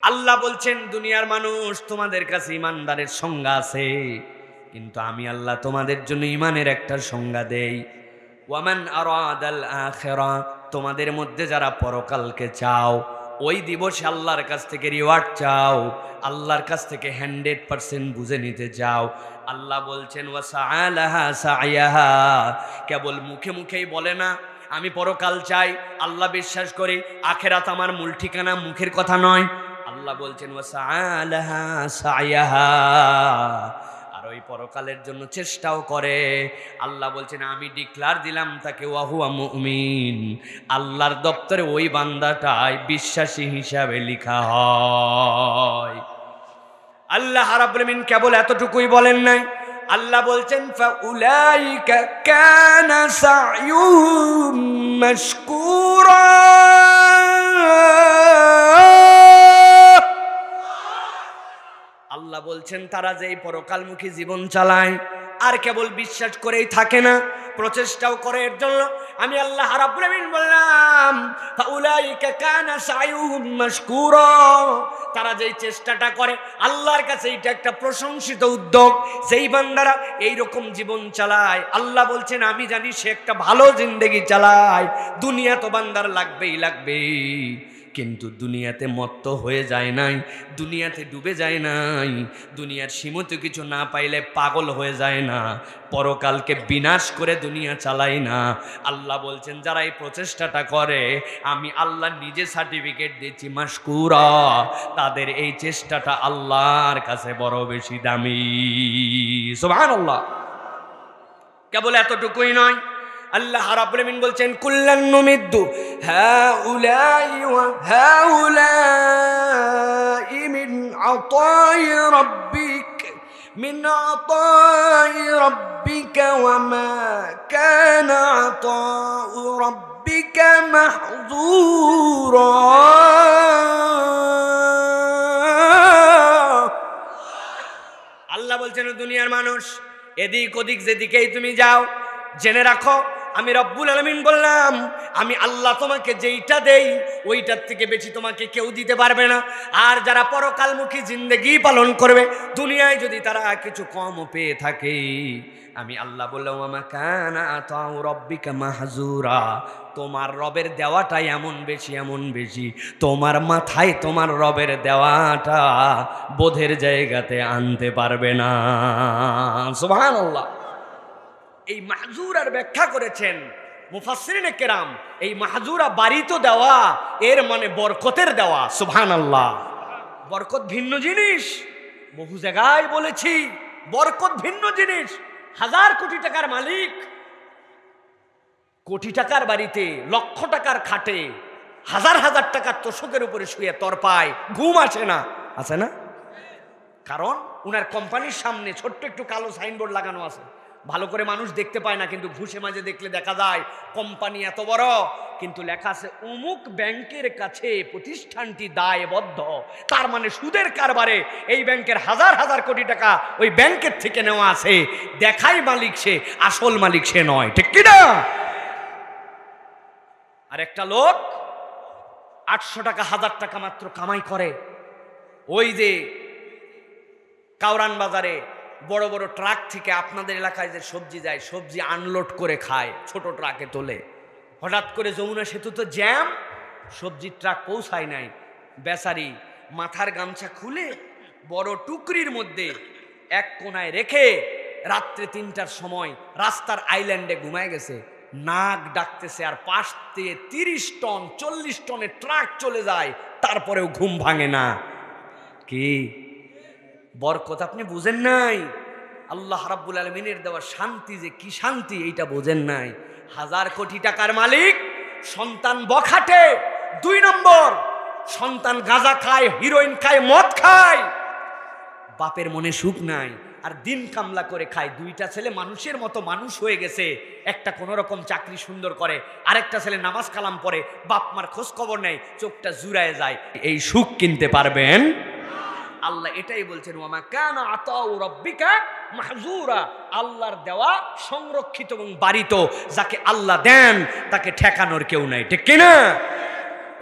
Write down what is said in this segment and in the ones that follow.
আল্লাহ বলছেন, দুনিয়ার মানুষ তোমাদের কাছে ইমানদারের সংজ্ঞা আছে, কিন্তু আমি আল্লাহ তোমাদের জন্য ইমানের একটা সংজ্ঞা দেই। ওয়ামান আরাদাল আখিরা, তোমাদের মধ্যে যারা পরকালকে চাও, ওই দিবসে আল্লাহর কাছ থেকে রিওয়ার্ড চাও, আল্লাহর কাছ থেকে 100% বুঝে নিতে চাও, আল্লাহ বলছেন ওয়াসাআলাহা সাইয়াহা, কেবল মুখে মুখেই বলে না আমি পরকাল চাই, আল্লাহ বিশ্বাস করি, আখিরাত আমার মূল ঠিকানা, মুখের কথা নয়। আল্লাহ বলছেন ওয়াসাআলাহা সাইয়াহা, আর ওই পরকালের জন্য চেষ্টাও করে। আল্লাহ বলছেন আমি ডিক্লার দিলাম তাকে ওয়াহুয়া মুমিন, আল্লাহর দপ্তরে ওই বান্দাটাই বিশ্বাসী হিসাবে লেখা হয়। আল্লাহ রাব্বুল আলামিন কেবল এতটুকুই বলেন নাই, আল্লাহ বলছেন ফাউলাইকা কানা সাইয়ুহুম মাশকুরা, আল্লাহ বলছেন তারা যে এই পরকালমুখী জীবন চালায় আর কেবল বিশ্বাস করেই থাকে না, প্রচেষ্টাও করে এর জন্য, আমি আল্লাহ রাব্বুল আলামিন বললাম ফাউলাইকা কানা সাইয়ুহুম মাশকুরা, তারা যেই চেষ্টাটা করে আল্লাহর কাছে এটা একটা প্রশংসিত উদ্যোগ। যেই বান্দারা এইরকম জীবন চালায়, আল্লাহ বলছেন আমি জানি সে একটা ভালো জিন্দেগি চালায়। দুনিয়া তো বান্দার লাগবেই লাগবেই, কিন্তু দুনিয়াতে মত্ত হয়ে যায় নাই, দুনিয়াতে ডুবে যায় নাই, দুনিয়ার সীমিত কিছু না পাইলে পাগল হয়ে যায় না, পরকালকে বিনাশ করে দুনিয়া চালায় না। আল্লাহ বলছেন যারা এই প্রচেষ্টাটা করে, আমি আল্লাহ নিজে সার্টিফিকেট দিচ্ছি মাশকুরা, তাদের এই চেষ্টাটা আল্লাহর কাছে বড় বেশি দামি। সুবহানাল্লাহ। কেবল এতটুকুই নয়, আল্লাহ রাব্বুল আলামিন বলছেন কুল্লান নুমিদ্দু হাউলাই ওয়া হাউলাই মিন আতাই রাব্বিক ওয়া মা কানা আতাউ রাব্বিকা মাহযুরা। আল্লাহ বলছেন দুনিয়ার মানুষ এদিক ওদিক যেদিকেই তুমি যাও, জেনে রাখো আমি রব্বুল আলামিন বললাম আমি আল্লাহ তোমাকে যেইটা দেই ওইটার থেকে বেশি তোমাকে কেউ দিতে পারবে না। আর যারা পরকালমুখী জিন্দেগি পালন করবে, দুনিয়ায় যদি তারা কিছু কমও পেয়ে থাকে, আমি আল্লাহ বললাম ওয়া কানা আতাউ রাব্বিকা মাহযুরা, তোমার রবের দেওয়াটাই এমন বেশি এমন বেশি, তোমার মাথায় তোমার রবের দেওয়াটা বোধের জায়গাতে আনতে পারবে না। সুবহানাল্লাহ। এই মাহজুরার ব্যাখ্যা করেছেন মুফাসসিরিনে কেরাম, এই মাহজুরা বাড়িতে দেওয়া, এর মানে বরকতের দেওয়া। সুবহানাল্লাহ। বরকত ভিন্ন জিনিস, বহু জায়গায় বলেছি বরকত ভিন্ন জিনিস। 1000 কোটি টাকার মালিক কোটি টাকার বাড়িতে, লক্ষ টাকার খাটে, হাজার হাজার টাকার তোষকের উপরে শুয়ে তরপায়, ঘুম আসে না, আছে না? কারণ উনার কোম্পানির সামনে ছোট্ট একটু কালো সাইনবোর্ড লাগানো আছে, ভালো করে মানুষ দেখতে পায় না, কিন্তু ঘুষে মাঝে দেখলে দেখা যায় কোম্পানি এত বড়, কিন্তু লেখা আছে অমুক ব্যাংকের কাছে প্রতিষ্ঠানটি দায়বদ্ধ। তার মানে সুদের কারবারে এই ব্যাংকের হাজার হাজার কোটি টাকা ওই ব্যাংকের থেকে নেওয়া আছে। দেখাই মালিক সে, আসল মালিক সে নয়, ঠিক কি না? আর একটা লোক 800 টাকা 1000 টাকা মাত্র কামাই করে, ওই যে কাউরান বাজারে বড় বড় ট্রাক থেকে আপনাদের এলাকায় যে সবজি যায়, সবজি আনলোড করে খায়, ছোট ট্রাকে তোলে। হঠাৎ করে যমুনা সেতু তো জ্যাম, সবজির ট্রাক পৌঁছায় নাই, বেচারি মাথার গামছা খুলে বড় টুকরির মধ্যে এক কোনায় রেখে রাত্রে 3টার সময় রাস্তার আইল্যান্ডে ঘুমায় গেছে। নাক ডাকতেছে, আর পাশ দিয়ে 30 টন 40 টনের ট্রাক চলে যায়, তারপরেও ঘুম ভাঙে না। কি বরকত আপনি বুঝেন নাই? আল্লাহ রাব্বুল আলামিনের দেওয়া শান্তি যে কি শান্তি এইটা বোঝেন নাই। 1000 কোটি টাকার মালিক, সন্তান বখাটে, 2 নম্বর সন্তান গাঁজা খায়, হিরোইন খায়, মদ খায়, বাপের মনে সুখ নাই, আর দিন কামলা করে খায়। 2টা ছেলে মানুষের মতো মানুষ হয়ে গেছে, একটা কোনো রকম চাকরি সুন্দর করে, আরেকটা ছেলে নামাজ কালাম পড়ে, বাপ মার খোঁজ খবর নেয়, চোখটা জুড়ায় যায়। এই সুখ কিনতে পারবেন? আল্লাহ এটাই বলছেন ওয়া মা কানা আতাউ রাব্বিকা মাহযুরা, আল্লাহর দেওয়া সংরক্ষিত এবং বাড়িত। যাকে আল্লাহ দেন তাকে ঠেকানোর কেউ নাই, ঠিক কিনা?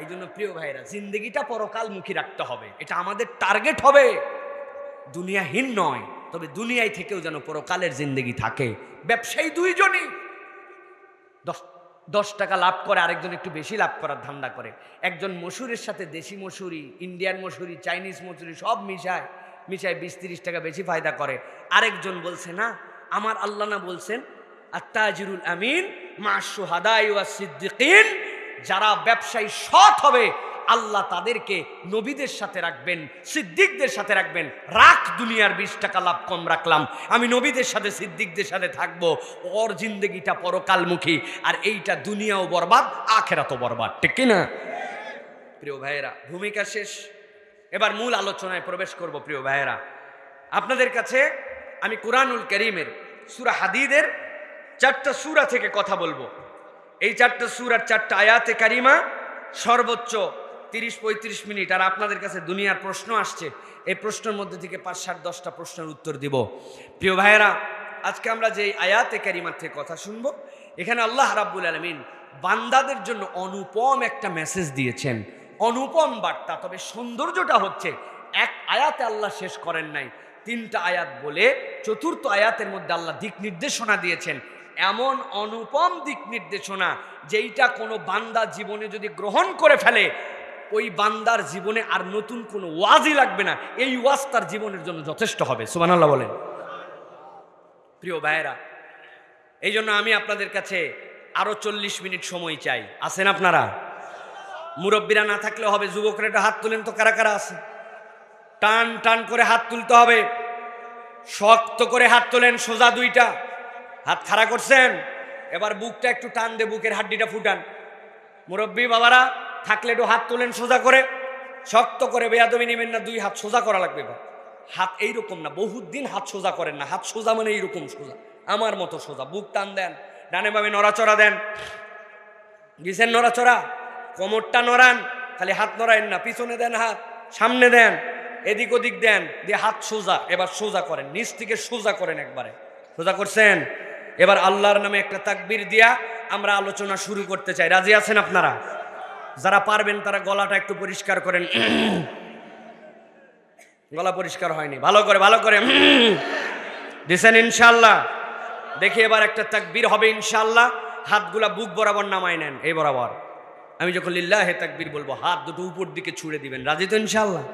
এই জন্য প্রিয় ভাইরা জিন্দগিটা পরকালমুখী রাখতে হবে, এটা আমাদের টার্গেট হবে। দুনিয়াহীন নয়, তবে দুনিয়ায় থেকেও যেন পরকালের জিন্দগি থাকে। ব্যবসায়ী দুইজনই 10 টাকা লাভ করে, আরেকজন একটু বেশি লাভ করার ধান্দা করে। একজন মসুরের সাথে দেশি মসুরি, ইন্ডিয়ান মসুরি, চাইনিজ মসুরি সব মিশায় 20-30 টাকা বেশি ফায়দা করে। আরেকজন বলছে না, আমার আল্লাহ না বলছেন আত্তাজিরুল আমিন মা শুহাদাই ওয়াস সিদ্দিকিন, যারা ব্যবসায়ী সৎ হবে আল্লাহ তাদেরকে নবীদের সাথে রাখবেন, সিদ্দিকদের সাথে রাখবেন। রাখ দুনিয়ার 20 টাকা লাভ কম রাখলাম, আমি নবীদের সাথে সিদ্দিকদের সাথে থাকবো। ওর জিন্দগিটা পরকালমুখী, আর এইটা দুনিয়াও বরবাদ আখেরাতও বরবাদ, ঠিক কিনা? প্রিয় ভাইয়েরা, ভূমিকা শেষ, এবার মূল আলোচনায় প্রবেশ করব। প্রিয় ভাইয়েরা, আপনাদের কাছে আমি কুরআনুল কারীমের সূরা হাদীদের 4টা সূরা থেকে কথা বলবো। এই 4টা সূরার 4টা আয়াতে কারিমা, সর্বোচ্চ 30-35 মিনিট। আর আপনাদের কাছে দুনিয়ার প্রশ্ন আসছে, এই প্রশ্নের মধ্যে থেকে 5-7-10টা প্রশ্নের উত্তর দিব। প্রিয় ভাইয়েরা, আজকে আমরা যে আয়াতে কারিমার থেকে কথা শুনবো, এখানে আল্লাহ রাব্বুল আলামিন বান্দাদের জন্য অনুপম একটা মেসেজ দিয়েছেন, অনুপম বার্তা। তবে সৌন্দর্যটা হচ্ছে এক আয়াতে আল্লাহ শেষ করেন নাই, 3টা আয়াত বলে 4র্থ আয়াতের মধ্যে আল্লাহ দিক নির্দেশনা দিয়েছেন। এমন অনুপম দিক নির্দেশনা যেইটা কোনো বান্দা জীবনে যদি গ্রহণ করে ফেলে, ওই বান্দার জীবনে আর নতুন কোনো ওয়াজই লাগবে না, এই ওয়াজ তার জীবনের জন্য যথেষ্ট হবে। সুবহানাল্লাহ বলেন। প্রিয় ভাইয়েরা, এই জন্য আমি আপনাদের কাছে আরো 40 মিনিট সময় চাই। আছেন আপনারা? মুরব্বীরা না থাকলে হবে, যুবকরা একটা হাত তুলেন তো, কারা কারা আছে? টান টান করে হাত তুলতে হবে, শক্ত করে হাত তোলেন, সোজা 2টা হাত খাড়া করছেন। এবার বুকটা একটু টান দে, বুকের হাড্ডিটা ফুটান। মুরব্বী বাবারা থাকলে একটু হাত তোলেন সোজা করে, শক্ত করে, বেয়াদবি নেবেন না, 2 হাত সোজা করা লাগবে। হাত এইরকম না, বহুত দিন হাত সোজা করেন না। হাত সোজা মানে এইরকম সোজা, আমার মতো সোজা। বুক টান দেন, ডানে বামে নড়াচড়া দেন, দিছেন নড়াচড়া, কোমরটা নড়ান, খালি হাত নড়াইন না, পিছনে দেন হাত, সামনে দেন, এদিক ওদিক দেন, দিয়ে হাত সোজা। এবার সোজা করেন, নিচ থেকে সোজা করেন, একবারে সোজা করছেন। এবার আল্লাহর নামে একটা তাকবীর দিয়া আমরা আলোচনা শুরু করতে চাই। রাজি আছেন আপনারা? যারা পারবেন তারা গলাটা একটু পরিষ্কার করেন। গলা পরিষ্কার হয়নি, ভালো করে ভালো করে দিছেন ইনশাআল্লাহ। দেখি এবার একটা তাকবীর হবে ইনশাআল্লাহ। হাতগুলা বুক বরাবর নামায় নেন, এই বরাবর। আমি যখন লিল্লাহে তাকবীর বলবো, হাত দুটো উপর দিকে ছুড়ে দিবেন। রাজি তো ইনশাআল্লাহ?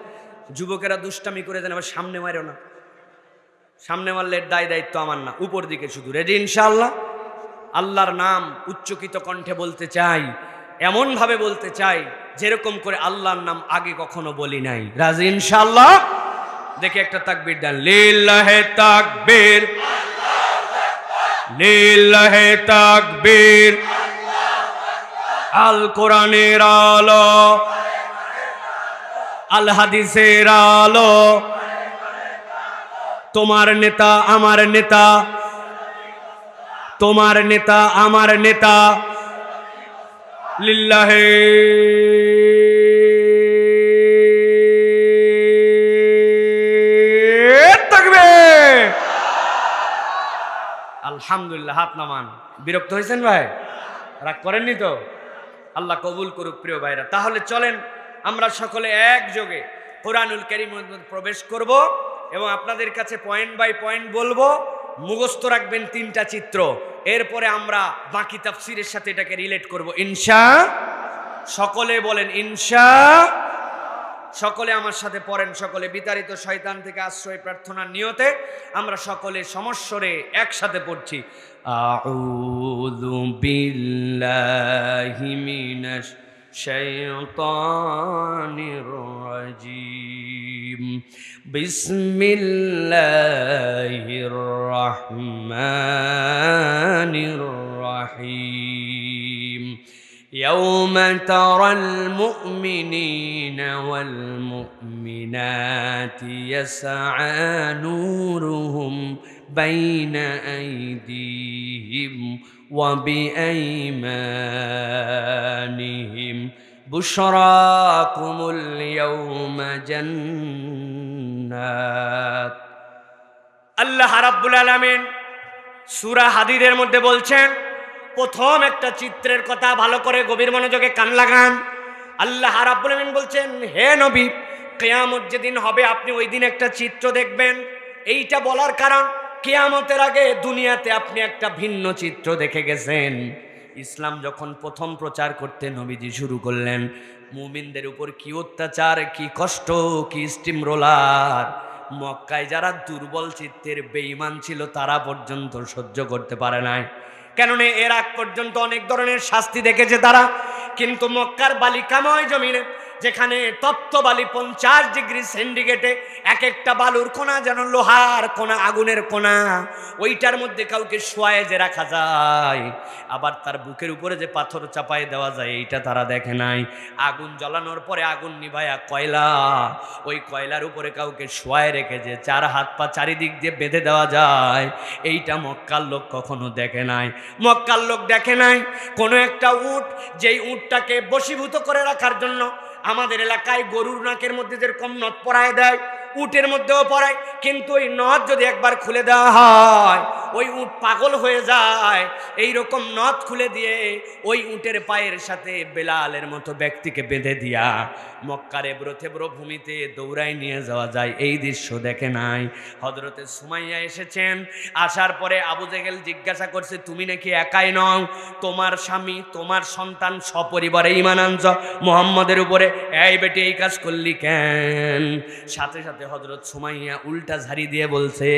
যুবকেরা দুষ্টামি করে দেন, আবার সামনে মারো না, সামনে মারলে দায়িত্ব আমার না, উপর দিকে শুধু। রেডি ইনশাআল্লাহ? আল্লাহর নাম উচ্চকিত কণ্ঠে বলতে চাই, এমন ভাবে বলতে চাই যেরকম করে আল্লাহর নাম আগে কখনো বলি নাই। রাজি ইনশাআল্লাহ? দেখি একটা তাকবীর দেন। লিল্লাহে তাকবীর, লিল্লাহে তাকবীর। আল কোরআনের আলো, আল হাদিসের আলো, তোমার নেতা আমার নেতা, তোমার নেতা আমার নেতা। লিল্লাহে তাকবীর। আলহামদুলিল্লাহ। হাত নামান। বিরক্ত হয়েছেন ভাই? রাগ করেননি তো? আল্লাহ কবুল করুক। প্রিয় ভাইরা, তাহলে চলেন আমরা সকলে একযোগে কোরআনুল কারীমের মধ্যে প্রবেশ করব এবং আপনাদের কাছে পয়েন্ট বাই পয়েন্ট বলবো। মুখস্থ রাখবেন 3টা চিত্র, এরপরে আমরা বাকি তাফসীরের সাথে এটাকে রিলেট করব ইনশা। সকলে বলেন ইনশা। সকলে আমার সাথে পড়েন, সকলে বিতাড়িত শয়তান থেকে আশ্রয় প্রার্থনার নিয়তে আমরা সকলে সমস্বরে একসাথে পড়ছি। আউযু বিল্লাহি মিনাশ শাইতানির রাজিম। বিসমিল্লাহির রহমানির রহিম। يوم ترى المؤمنين والمؤمنات يسعى نورهم بين أيديهم وبأيمانهم بشراكم اليوم جنات। আল্লাহ রাব্বুল আলামিন সূরা হাদীদের মধ্যে বলছেন, প্রথম একটা চিত্রের কথা ভালো করে গভীর মনোযোগে কান লাগান। আল্লাহ রাব্বুল আমিন বলছেন, হে নবী, কিয়ামত যেদিন হবে আপনি ওই দিন একটা চিত্র দেখবেন। এইটা বলার কারণ, কিয়ামতের আগে দুনিয়াতে আপনি একটা ভিন্ন চিত্র দেখে গেছেন। ইসলাম যখন প্রথম প্রচার করতে নবীজি শুরু করলেন, মুমিনদের উপর কি অত্যাচার, কি কষ্ট, কি স্টিম রোলার। মক্কায় যারা দুর্বল চিত্তের বেঈমান ছিল তারা পর্যন্ত সহ্য করতে পারে নাই, কেননা এর আগ পর্যন্ত অনেক ধরনের শাস্তি দেখেছে তারা। কিন্তু মক্কার বালিকাময় জমিনে, যেখানে তপ্ত বালি 50 ডিগ্রি সেন্টিগ্রেডে এক একটা বালুর কোনা যেন লোহার কোনা, আগুনের কোনা, ওইটার মধ্যে কাউকে শোয়ায় যে রাখা যায়, আবার তার বুকের উপরে যে পাথর চাপায় দেওয়া যায়, এইটা তারা দেখে নাই। আগুন জ্বালানোর পরে আগুন নিভায়া কয়লা, ওই কয়লার উপরে কাউকে শোয়ায় রেখে যে 4 হাত পা চারিদিক দিয়ে বেঁধে দেওয়া যায়, এইটা মক্কার লোক কখনো দেখে নাই। মক্কার লোক দেখে নাই কোনো একটা উট, যেই উটটাকে বশীভূত করে রাখার জন্য আমাদের এলাকায় গরুর নাকের মধ্যে যেরকম নথ পরায় দেয়, উটের মধ্যেও পরায়, কিন্তু ওই নথ যদি একবার খুলে দেওয়া হয় ওই উট পাগল হয়ে যায়। এই রকম নথ খুলে দিয়ে ওই উটের পায়ের সাথে বেলালের মতো ব্যক্তিকে বেঁধে দিয়া মক্কার এবড়ো থেবড়ো ভূমিতে দৌড়ায় নিয়ে যাওয়া যায়। এই দৃশ্য দেখে নাই। হযরতে সুমাইয়া এসেছেন, আসার পরে আবু জেহেল জিজ্ঞাসা করছে, তুমি নাকি একাই নও, তোমার স্বামী, তোমার সন্তান সপরিবারে ঈমান আনছ মুহাম্মদের উপরে, এই বেটি এই কাজ করলি কেন? সাথে সাথে হযরত সুমাইয়া উল্টা ঝাড়ি দিয়ে বলছে,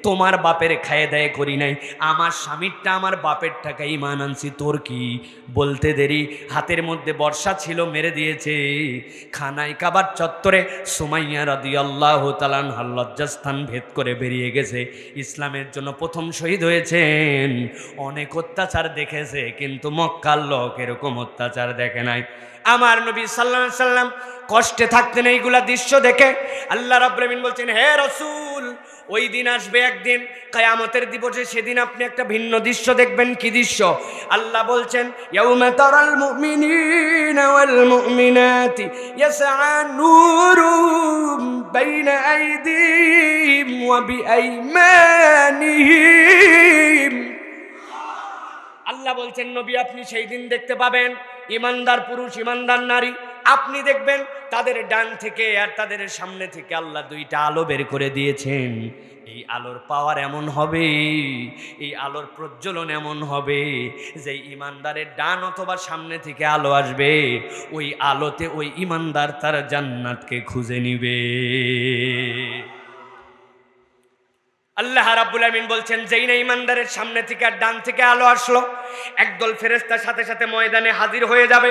তোমার বাপের খায়ে দায়ে করি নাই, আমার স্বামীরটা আমার বাপের টাকা ঈমান আনছি, তোর কি? বলতে দেরি, হাতের মধ্যে বর্ষা ছিল, মেরে দিয়েছে। খানায় কাবার চত্বরে সুমাইয়া রাদিয়াল্লাহু তাআলা আনহা লজ্জাস্থান ভেদ করে বেরিয়ে গেছে। ইসলামের জন্য প্রথম শহীদ হয়েছেন। অনেক অত্যাচার দেখেছে, কিন্তু মক্কার লোক এরকম অত্যাচার দেখে নাই। আমার নবী সাল্লাল্লাহু আলাইহি সাল্লাম কষ্টে থাকতেন এইগুলা দৃশ্য দেখে। আল্লাহ রাব্বুল আমিন বলছেন, হে রাসূল, ওই দিন আসবে একদিন কিয়ামতের দিবসে, সেদিন আপনি একটা ভিন্ন দৃশ্য দেখবেন। কি দৃশ্য? আল্লাহ বলছেন, ইয়াউমা তারাল মুমিনিনা ওয়াল মুমিনাতি ইয়াসআ নূরুহুম বাইনা আইদিহিম ওয়া বিআইমানিহিম। আল্লাহ বলছেন, নবী আপনি সেই দিন দেখতে পাবেন ইমানদার পুরুষ, ইমানদার নারী, আপনি দেখবেন তাদের ডান থেকে আর তাদের সামনে থেকে আল্লাহ দুইটা আলো বের করে দিয়েছেন। এই আলোর পাওয়ার এমন হবে, এই আলোর প্রজ্বলন এমন হবে যে ইমানদারের ডান অথবা সামনে থেকে আলো আসবে, ওই আলোতে ওই ইমানদার তার জান্নাতকে খুঁজে নিবে। আল্লাহ রাব্বুল আমিন বলছেন, যেই না ইমানদারের সামনে থেকে আর ডান থেকে আলো আসলো, একদল ফেরেশতার সাথে সাথে ময়দানে হাজির হয়ে যাবে।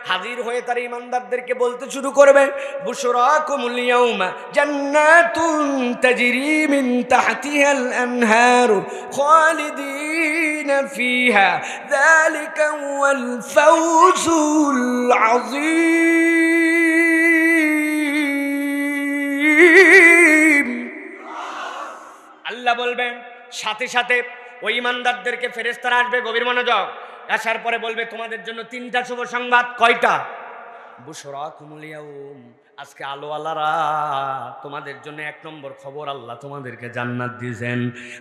হাজির হয়ে তারা ইমানদারদেরকে বলতে শুরু করবে, বুশরাকুমুল ইয়াউমা জান্নাতুন তাজরি মিন তাহতিহাল আনহারু খালিদিনা ফিহা যালিকা ওয়াল ফাওজুল আযীম। আল্লাহ বলবেন, সাথে সাথে ওই ইমানদারদেরকে ফেরেশতারা আসবে, গভীর মনোযোগ, আসার পরে বলবে, তোমাদের জন্য 3টা শুভ সংবাদ। কয়টা? বুশরাকুমুল ইয়াউম, আজকে আলোওয়ালারা তোমাদের জন্য 1 নম্বর খবর, আল্লাহ তোমাদেরকে জান্নাত দিয়েছেন।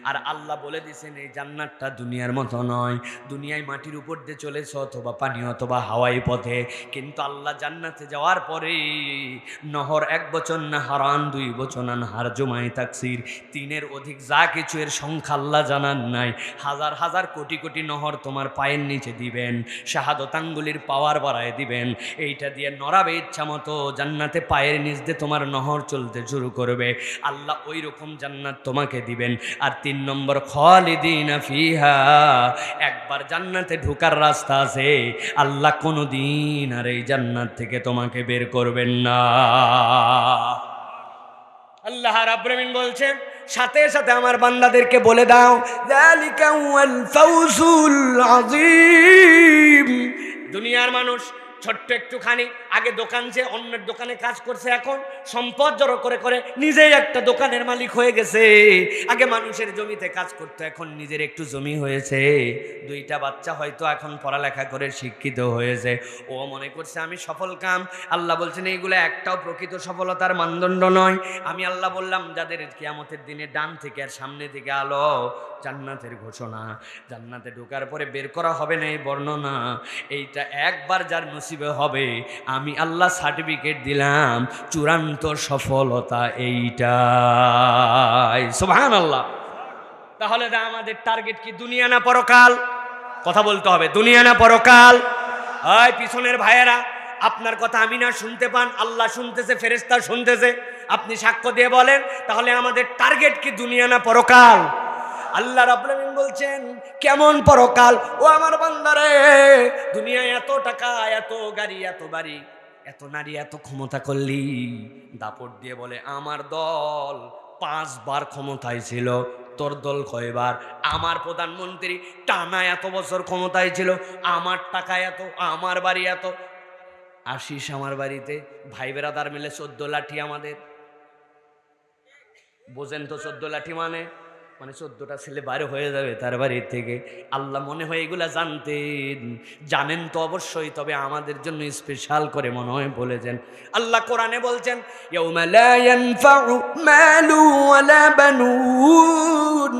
আর আল্লাহ বলে দিয়েছেন এই জান্নাতটা দুনিয়ার মতো নয়। দুনিয়ায় মাটির উপর দিয়ে চলেছ, অথবা পানি অথবা হাওয়াই পথে, কিন্তু আল্লাহ জান্নাতে যাওয়ার পরে নহর 1 বচন না হারান, 2 বচন আনহার জমাই তাকসির, 3-এর অধিক যা কিছু, এর সংখ্যা আল্লাহ জানান নাই। হাজার হাজার কোটি কোটি নহর তোমার পায়ের নিচে দিবেন, শাহাদত আঙ্গুলির পাওয়ার বাড়ায় দিবেন, এইটা দিয়ে নড়াবে ইচ্ছা মতো, জান্নাতে পায়ের নিচ দিয়ে তোমার নহর চলতে শুরু করবে। আল্লাহ ওই রকম জান্নাত তোমাকে দিবেন। আর 3 নম্বর, খালিদিনা ফিহা, একবার জান্নাতে ঢোকার রাস্তা আছে, আল্লাহ কোনোদিন আর এই জান্নাত থেকে তোমাকে বের করবেন না। আল্লাহ রাব্বুল আমিন বলছেন, সাথে সাথে আমার বান্দাদেরকে বলে দাও, যালিকা ওয়াল ফাওজুল আযীম। দুনিয়ার মানুষ ছোট্ট একটুখানি আগে দোকান, যে অন্যের দোকানে কাজ করছে, এখন সম্পদ জড়ো করে করে নিজেই একটা দোকানের মালিক হয়ে গেছে। আগে মানুষের জমিতে কাজ করতো, এখন নিজের একটু জমি হয়েছে। 2টা বাচ্চা হয়তো এখন পড়ালেখা করে শিক্ষিত হয়েছে, ও মনে করছে আমি সফল কাম। আল্লাহ বলছেন, এইগুলো একটাও প্রকৃত সফলতার মানদণ্ড নয়। আমি আল্লাহ বললাম, যাদের কিয়ামতের দিনে ডান থেকে আর সামনে থেকে আলো, জান্নাতের ঘোষণা, জান্নাতে ঢোকার পরে বের করা হবে না এই বর্ণনা, এইটা একবার যার নসিবে হবে, আমি আমি আল্লাহ সার্টিফিকেট দিলাম চূড়ান্ত সফলতা এইটাই। সুবহানাল্লাহ। তাহলে আমাদের টার্গেট কি দুনিয়া না পরকাল? কথা বলতে হবে, দুনিয়া না পরকাল? ওই পিছনের ভাইয়েরা, আপনার কথা আমি না শুনতে পান, আল্লাহ শুনতেছে, ফেরেশতা শুনতেছে, আপনি সাক্ষ্য দিয়ে বলেন তাহলে আমাদের টার্গেট কি দুনিয়া না পরকাল? আল্লাহ রাব্বুল আলামিন বলছেন কেমন পরকাল? ও আমার বান্দারে, দুনিয়ায় এত টাকা, এত গাড়ি, এত বাড়ি, এত নারী, এত ক্ষমতা করলি, দাপট দিয়ে বলে আমার দল 5 বার ক্ষমতায় ছিল, তোর দল কয়বার? আমার প্রধানমন্ত্রী টানা এত বছর ক্ষমতায় ছিল, আমার টাকা এত, আমার বাড়ি এত। আসিস আমার বাড়িতে, ভাই বেরাদার মিলে 14 লাঠি আমাদের। বোঝেন তো 14 লাঠি মানে 14টা ছেলে বাইরে হয়ে যাবে তার বাড়ির থেকে। আল্লাহ মনে হয় এগুলা জানতেন, জানেন তো অবশ্যই, তবে আমাদের জন্য স্পেশাল করে মনে হয় বলেছেন। আল্লাহ কোরআনে বলছেন ইয়াউমা লা ইয়ানফাউ মালু ওয়ালা বানুন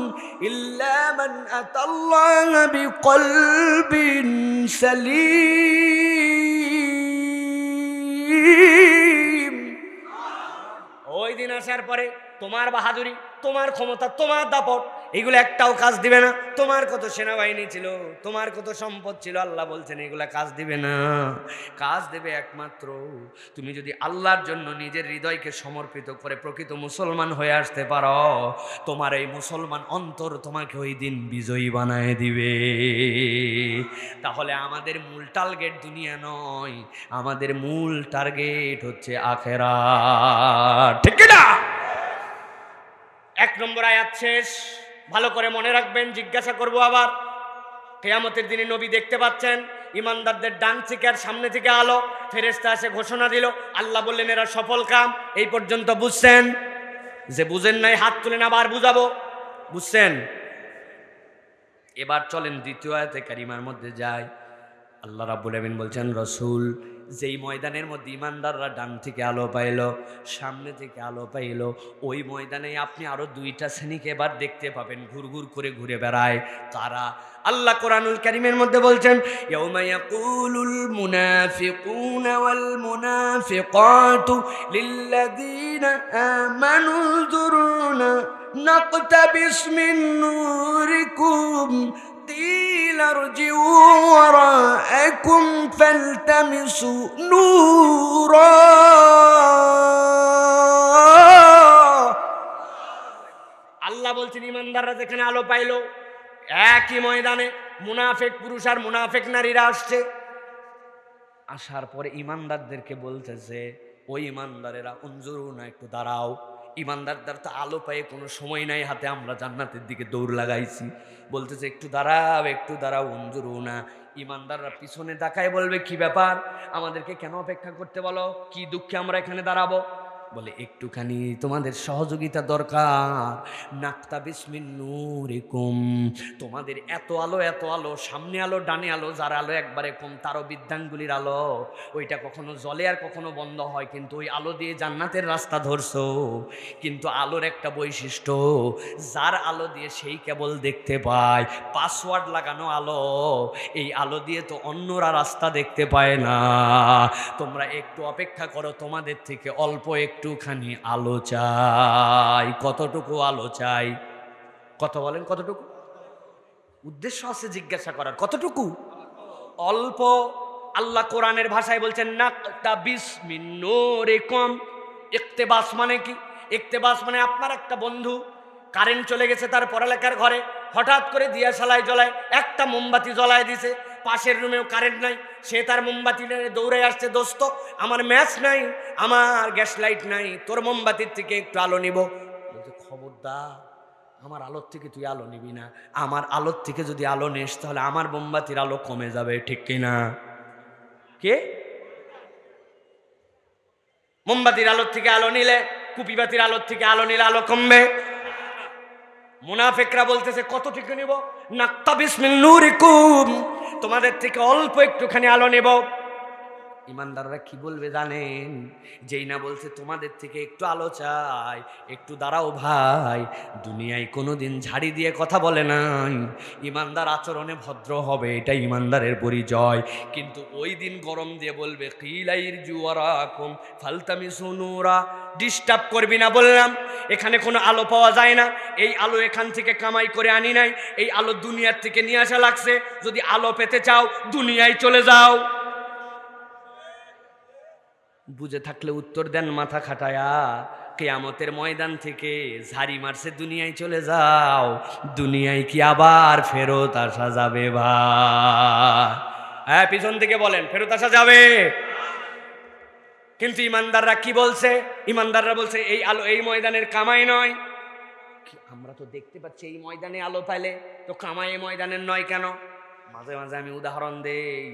ইল্লা মান আতাল্লাহা বিকলবিন সালিম। ওই দিন আসার পরে তোমার বাহাদুরি, তোমার ক্ষমতা, তোমার দাপট, এগুলো একটাও কাজ দিবে না। তোমার কত সেনাবাহিনী ছিল, তোমার কত সম্পদ ছিল, আল্লাহ বলছেন এগুলা কাজ দিবে না। কাজ দেবে একমাত্র তুমি যদি আল্লাহর জন্য নিজের হৃদয়কে সমর্পিত করে প্রকৃত মুসলমান হয়ে আসতে পারো। তোমার এই মুসলমান অন্তর তোমাকে ওই দিন বিজয়ী বানায় দিবে। তাহলে আমাদের মূল টার্গেট দুনিয়া নয়, আমাদের মূল টার্গেট হচ্ছে আখিরাত। ঠিক না? 1 নম্বর আয়াত শেষ, ভালো করে মনে রাখবেন। জিজ্ঞাসা করব আবার, কিয়ামতের দিনে নবী দেখতে পাচ্ছেন ইমানদারদের ডান থেকে আর সামনে থেকে আলো, ফেরেশতা এসে ঘোষণা দিল, আল্লাহ বললেন এরা সফল কাম। এই পর্যন্ত বুঝছেন? যে বুঝেন নাই হাত তুলেন, আবার বুঝাবো। বুঝছেন? এবার চলেন দ্বিতীয় আয়াতে কারিমার মধ্যে যাই। আল্লাহ রাব্বুল আমিন বলছেন রাসূল, যেই ময়দানের মধ্যে ইমানদাররা ডান থেকে আলো পাইল, সামনে থেকে আলো পাইল, ওই ময়দানে আপনি আরো 2টা শ্রেণীকে এবার দেখতে পাবেন ঘুরঘুর করে ঘুরে বেড়ায়। কারা? আল্লাহ কোরআনুল কারীমের মধ্যে বলছেন ইয়াউমা ইয়াকুলুল মুনাফিকুনা ওয়াল মুনাফিকাতু লিল্লাযীনা আমানু যুরুনা নাকতাবিস মিন নূরিকুম قيل ارجعوا وراءكم فالتمسوا نورا। আল্লাহ বলছেন ইমানদাররা যেখানে আলো পাইল, একই ময়দানে মুনাফিক পুরুষ আর মুনাফিক নারীরা আসছে। আসার পরে ইমানদারদেরকে বলতেছে, ওই ইমানদারেরা উনজুরুনা, একটু দাঁড়াও। ইমানদারদের তো আলো পায়ে কোনো সময় নাই হাতে, আমরা জান্নাতের দিকে দৌড় লাগাইছি। বলতেছে একটু দাঁড়াও, একটু দাঁড়াও, উনজুরুনা। ইমানদাররা পিছনে তাকায় বলবে কি ব্যাপার, আমাদেরকে কেন অপেক্ষা করতে বলো, কি দুঃখে আমরা এখানে দাঁড়াবো? বলে একটুখানি তোমাদের সহযোগিতা দরকার। নাকতাবিস মিন নূরিকুম, তোমাদের এত আলো, এত আলো, সামনে আলো, ডানে আলো, যার আলো একবারে কম, তারও বিদ্যাঙ্গুলির আলো, ওইটা কখনো জ্বলে আর কখনো বন্ধ হয়, কিন্তু ওই আলো দিয়ে জান্নাতের রাস্তা ধরছো। কিন্তু আলোর একটা বৈশিষ্ট্য, যার আলো দিয়ে সেই কেবল দেখতে পায়, পাসওয়ার্ড লাগানো আলো, এই আলো দিয়ে তো অন্যরা রাস্তা দেখতে পায় না। তোমরা একটু অপেক্ষা করো, তোমাদের থেকে অল্প একটুখানি আলো চাই। কতটুকু আলো চাই? কত বলেন? কতটুকু? উদ্দেশ্য আছে জিজ্ঞাসা করার, কতটুকু? অল্প। আল্লাহ কোরআনের ভাষায় বলছেন নাকতাবিস মিন নূরিকুম। ইকতিবাস মানে কি? ইকতিবাস মানে আপনার একটা বন্ধু কারেন্ট চলে গেছে তার পড়ালেখার ঘরে, হঠাৎ করে দিয়া সালাই জ্বলায়, একটা মোমবাতি জ্বলায় দিছে, পাশের রুমেও কারেন্ট নাই, সে তার মোমবাতি নিয়ে দৌড়ে আসছে, দোস্ত আমার ম্যাচ নাই, আমার গ্যাস লাইট নাই, তোর মোমবাতির থেকে একটু আলো নিব। বলছে খবরদার, আমার আলোর থেকে তুই আলো নিবি না, আমার আলোর থেকে যদি আলো নিস তাহলে আমার মোমবাতির আলো কমে যাবে। ঠিক কিনা? কে? মোমবাতির আলোর থেকে আলো নিলে, কুপিবাতির আলোর থেকে আলো নিলে আলো কমবে। মুনাফিকরা বলতেছে কতটুকু নিব? নাকতাবিস মিন নূরিকুম, তোমাদের থেকে অল্প একটুখানি আলো নেব। ইমানদাররা কি বলবে জানেন? যেই না বলছে তোমাদের থেকে একটু আলো চাই, একটু দাঁড়াও ভাই, দুনিয়ায় কোনোদিন ঝাড়ি দিয়ে কথা বলে নাই। ইমানদার আচরণে ভদ্র হবে, এটা ইমানদারের পরিচয়। কিন্তু ওই দিন গরম দিয়ে বলবে কিলাইর জুয়ারাকুম ফালতামিসু নূরা, ডিস্টার্ব করবি না বললাম। এখানে কোনো আলো পাওয়া যায় না, এই আলো এখান থেকে কামাই করে আনি নাই, এই আলো দুনিয়ার থেকে নিয়ে আসা লাগছে। যদি আলো পেতে চাও দুনিয়ায় চলে যাও। বুঝে থাকলে উত্তর দেন মাথা খাটায়া। কিয়ামতের ময়দান থেকে ঝাড়ি মারছে দুনিয়ায় চলে যাও, দুনিয়ায় কি আবার ফেরত আসা যাবে ভাই? হ্যাঁ, পিছন থেকে বলেন ফেরত আসা যাবে। কিন্তু ইমানদাররা কি বলছে? ইমানদাররা বলছে এই আলো এই ময়দানের কামাই নয়। আমরা তো দেখতে পাচ্ছি এই ময়দানে আলো পাইলে তো কামাই এই ময়দানের নয় কেন? মাঝে মাঝে আমি উদাহরণ দেই,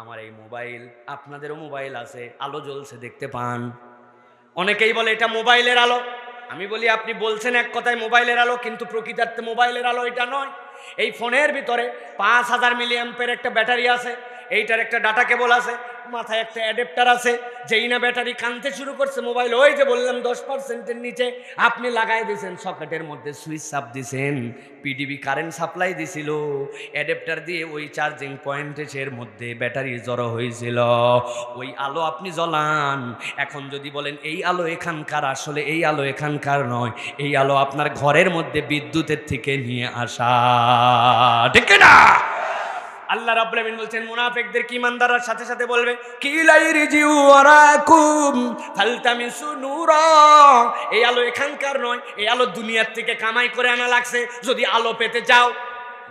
আমার এই মোবাইল, আপনাদেরও মোবাইল আছে, আলো জ্বলছে দেখতে পান। অনেকেই বলে এটা মোবাইলের আলো। আমি বলি আপনি বলছেন এক কথায় মোবাইলের আলো, কিন্তু প্রকৃতার্থে মোবাইলের আলো এটা নয়। এই ফোনের ভিতরে 5000 মিলিঅ্যাম্পের একটা ব্যাটারি আছে, এইটার একটা ডাটা কেবল আছে, মাথায় একটা অ্যাডাপ্টার আছে। যেই না ব্যাটারি কানতে শুরু করছে মোবাইল, ওই যে বললাম 10%-এর নিচে, আপনি লাগাই দিয়েছেন সকেটের মধ্যে, সুইচ চাপ দিয়েছেন, পিডিবি কারেন্ট সাপ্লাই দিছিল, অ্যাডাপ্টার দিয়ে ওই চার্জিং পয়েন্টের মধ্যে ব্যাটারি জড়ো হয়েছিল, ওই আলো আপনি জ্বলান। এখন যদি বলেন এই আলো এখানকার, আসলে এই আলো এখানকার নয়, এই আলো আপনার ঘরের মধ্যে বিদ্যুতের থেকে নিয়ে আসা, ঠিক না? আল্লাহ রাব্বুল আলামিন বলছেন মুনাফিকদের কি ইমানদাররা সাথে সাথে বলবে কিলাইরিজিউ ওয়ারাকুম ফালতামিসু নূরা, এই আলো এখানকার নয়, এই আলো দুনিয়ার থেকে কামাই করে আনা লাগছে। যদি আলো পেতে চাও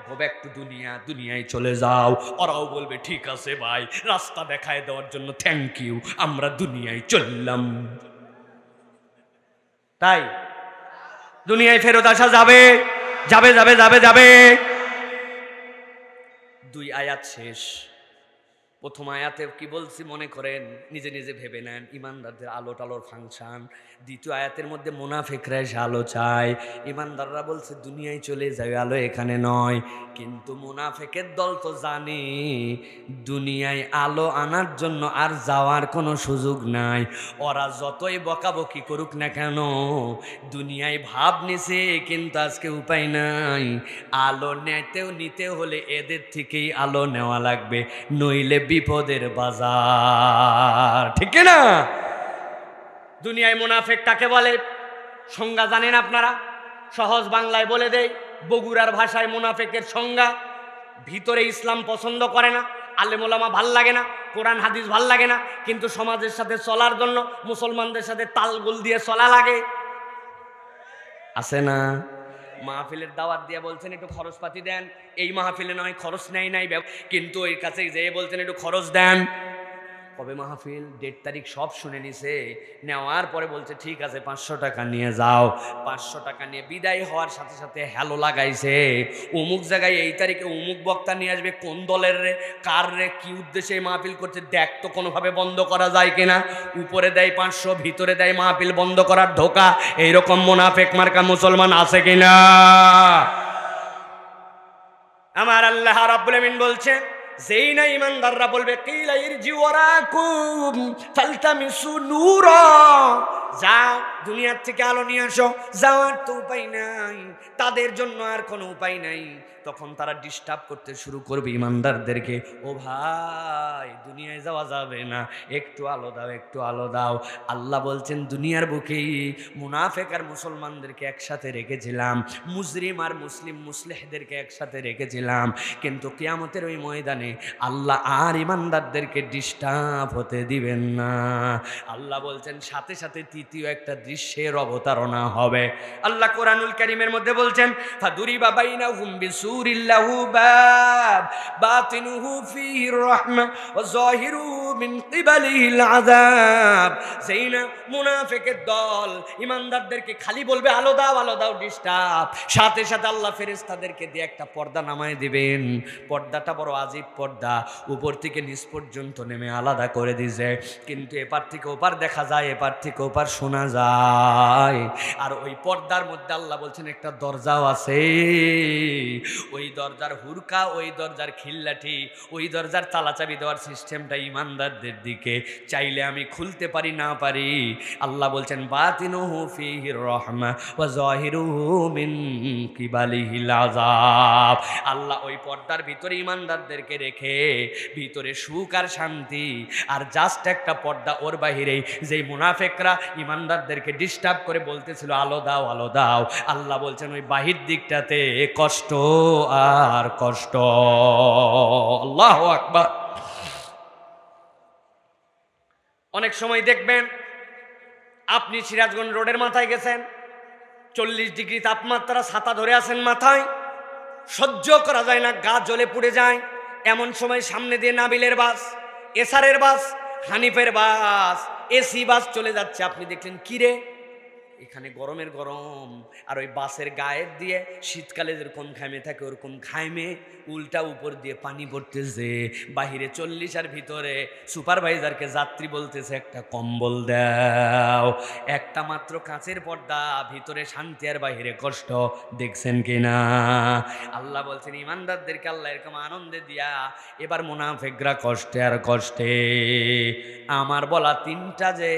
গো ব্যাক টু দুনিয়া, দুনিয়ায় চলে যাও। ওরাও বলবে ঠিক আছে ভাই, রাস্তা দেখায় দেওয়ার জন্য থ্যাংক ইউ, আমরা দুনিয়ায় চললাম। তাই দুনিয়ায় ফেরত আসা যাবে, যাবে যাবে যাবে যাবে। 2 আয়াত শেষ। প্রথম আয়াতে কি বলছি মনে করেন, নিজে নিজে ভেবে নেন, ইমানদারদের আলো টালোর ফাংশন। দ্বিতীয় আয়াতের মধ্যে মুনাফিকরা এসে আলো চায়, ইমানদাররা বলছে দুনিয়ায় চলে যাবে, আলো এখানে নয়। কিন্তু মুনাফিকের দল তো জানে দুনিয়ায় আলো আনার জন্য আর যাওয়ার কোনো সুযোগ নাই। ওরা যতই বকাবকি করুক না কেন, দুনিয়ায় ভাব নিছে, কিন্তু আজকে উপায় নাই। আলো নিতে হলে এদের থেকেই আলো নেওয়া লাগবে, নইলে বিপদের বাজার, ঠিক না? দুনিয়ায় মুনাফিক কাকে বলে সংজ্ঞা জানেন আপনারা? সহজ বাংলায় বলে দেই, বগুড়ার ভাষায় মুনাফিকের সংজ্ঞা, ভিতরে ইসলাম পছন্দ করে না, আলেম ওলামা ভাল লাগে না, কোরআন হাদিস ভাল লাগে না, কিন্তু সমাজের সাথে চলার জন্য মুসলমানদের সাথে তালগোল দিয়ে চলা লাগে, আছে না? মাহফিলের দাওয়াত দিয়ে বলছেন একটু খরচপাতি দেন, এই মাহফিলে নয় খরচ নেয় নাই, কিন্তু ওই কাছে যেয়ে বলছেন একটু খরচ দেন। কবে মাহফিল, 1.5 তারিখ সব শুনে নিছে, নেওয়ার পরে বলছে ঠিক আছে 500 টাকা নিয়ে যাও। 500 টাকা নিয়ে বিদায় হওয়ার সাথে সাথে হ্যালো লাগাইছে, অমুক জায়গায় এই তারিখে অমুক বক্তা নিয়ে আসবে, কোন দলের রে, কার রে, কি উদ্দেশ্যে মাহফিল করছে দেখ তো কোনোভাবে বন্ধ করা যায় কিনা। উপরে দেয় 500, ভিতরে দেয় মাহফিল বন্ধ করার ধোকা। এইরকম মুনাফিক মার্কা মুসলমান আছে কিনা? আমার আল্লাহ রাব্বুল আমিন বলছে যেই না ইমানদাররা বলবে কিলা ইরজি ওয়ারাকুম ফালতামিসু নূরা, যাও দুনিয়ার থেকে আলো নিয়ে আসো, যাওয়ার তো উপায় নাই, তাদের জন্য আর কোনো উপায় নাই। তখন তারা ডিস্টার্ব করতে শুরু করবে ইমানদারদেরকে, ও ভাই দুনিয়ায় যাওয়া যাবে না, একটু আলো দাও, একটু আলো দাও। আল্লাহ বলছেন দুনিয়ার বুকেই মুনাফিক আর মুসলমানদেরকে একসাথে রেখেছিলাম, মুজরিম আর মুসলিম মুসলিহদেরকে একসাথে রেখেছিলাম, কিন্তু কিয়ামতের ওই ময়দানে আল্লাহ আর ইমানদারদেরকে ডিস্টার্ব হতে দিবেন না। আল্লাহ বলছেন সাথে সাথে তৃতীয় একটা দৃশ্যের অবতারণা হবে। আল্লাহ কোরআনুল কারীমের মধ্যে বলছেন ফাদুরিবা বাইনাহুম বিসুরিল্লাহু বাব বাতিনুহু ফীহির রাহমা ওয়া যাহিরুহু মিন কিবালিহিল আযাব। যেইনা মুনাফিকের দল ইমানদারদেরকে খালি বলবে আলো দাও আলো দাও, ডিস্টার্ব, সাথে সাথে আল্লাহ ফেরেশতাদেরকে দিয়ে একটা পর্দা নামায় দিবেন। পর্দাটা বড় আজীব পর্দা, উপর থেকে নিচ পর্যন্ত নেমে আলাদা করে দিয়েছে, কিন্তু এপার থেকে ওপার দেখা যায়, এপার থেকে ওপার শোনা যায়। আর ওই পর্দার মধ্যে আল্লাহ বলছেন একটা দরজাও আছে, ওই দরজার হুরকা, ওই দরজার খিল্লাটি, ওই দরজার তালাচাবি দেওয়ার সিস্টেমটা ইমানদারদের দিকে। চাইলে আমি খুলতে পারি না পারি। আল্লাহ বলছেন বাতিনুহু ফীহির রাহমা ওয়া যাহিরুহু মিন কিবালিহিল আযাব। আল্লাহ ওই পর্দার ভিতরে ইমানদারদেরকে রেখে ভিতরে সুখ আর শান্তি, আর জাস্ট একটা পর্দা, ওর বাহিরেই যেই মুনাফিকরা ইমানদারদেরকে ডিস্টার্ব করে বলতেছিল আলো দাও আলো দাও, আল্লাহ বলছেন ওই বাহির দিকটাতে কষ্ট আর কষ্ট। আল্লাহু আকবার। অনেক সময় দেখবেন আপনি সিরাজগঞ্জ রোডের মাথায় গেছেন, 40 ডিগ্রি তাপমাত্রা, ছাতা ধরে আছেন মাথায়, সহ্য করা যায় না, গা জ্বলে পুড়ে যায়। এমন সময় সামনে দিয়ে নাবিলের বাস, এসআরের বাস, হানিফের বাস, এসি বাস চলে যাচ্ছে। আপনি দেখলেন কিরে, এখানে গরমের গরম, আর ওই বাসের গায়ের দিয়ে শীতকালে যেরকম ঘামে থাকে ওরকম ঘামে, উল্টা উপর দিয়ে পানি পড়তেছে। বাহিরে 40 আর ভিতরে সুপারভাইজারকে যাত্রী বলতেছে একটা কম্বল দাও। একটা মাত্র কাঁচের পর্দা, ভিতরে শান্তি আর বাহিরে কষ্ট। দেখছেন কিনা? আল্লাহ বলছেন ইমানদারদেরকে আল্লাহ এরকম আনন্দে দিয়া, এবার মুনাফিকরা কষ্টে আর কষ্টে। আমার বলা 3টা যে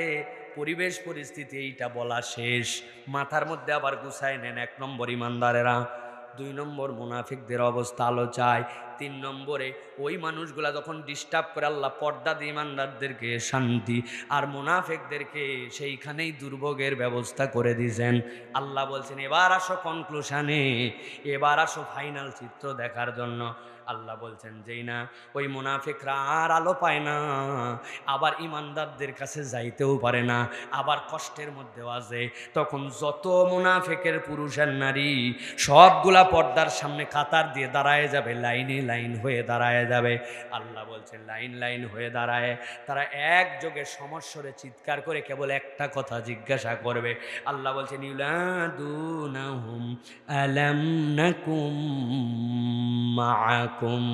পরিবেশ পরিস্থিতি, এইটা বলা শেষ। মাথার মধ্যে আবার গুছায় নেন। 1 নম্বর ইমানদারেরা, 2 নম্বর মুনাফিকদের অবস্থা আলোচায়, 3 নম্বরে ওই মানুষগুলা যখন ডিস্টার্ব করে আল্লাহ পর্দা দিয়ে ইমানদারদেরকে শান্তি, আর মুনাফিকদেরকে সেইখানেই দুর্ভোগের ব্যবস্থা করে দিয়েছেন। আল্লাহ বলছেন এবার আসো কনক্লুশনে, এবার আসো ফাইনাল চিত্র দেখার জন্য। আল্লাহ বলছেন যেই না ওই মুনাফিকরা আর আলো পায় না, আবার ইমানদারদের কাছে যাইতেও পারে না, আবার কষ্টের মধ্যেও আছে, তখন যত মুনাফিকের পুরুষ আর নারী সবগুলা পর্দার সামনে কাতার দিয়ে দাঁড়ায় যাবে, লাইনে লাইন হয়ে দাঁড়ায় যাবে। আল্লাহ বলছেন লাইন লাইন হয়ে দাঁড়ায় তারা একযোগে সমস্বরে চিৎকার করে কেবল একটা কথা জিজ্ঞাসা করবে। আল্লাহ বলছেন ইউলাদুনাহুম আলাম নাকুম মাআকুম।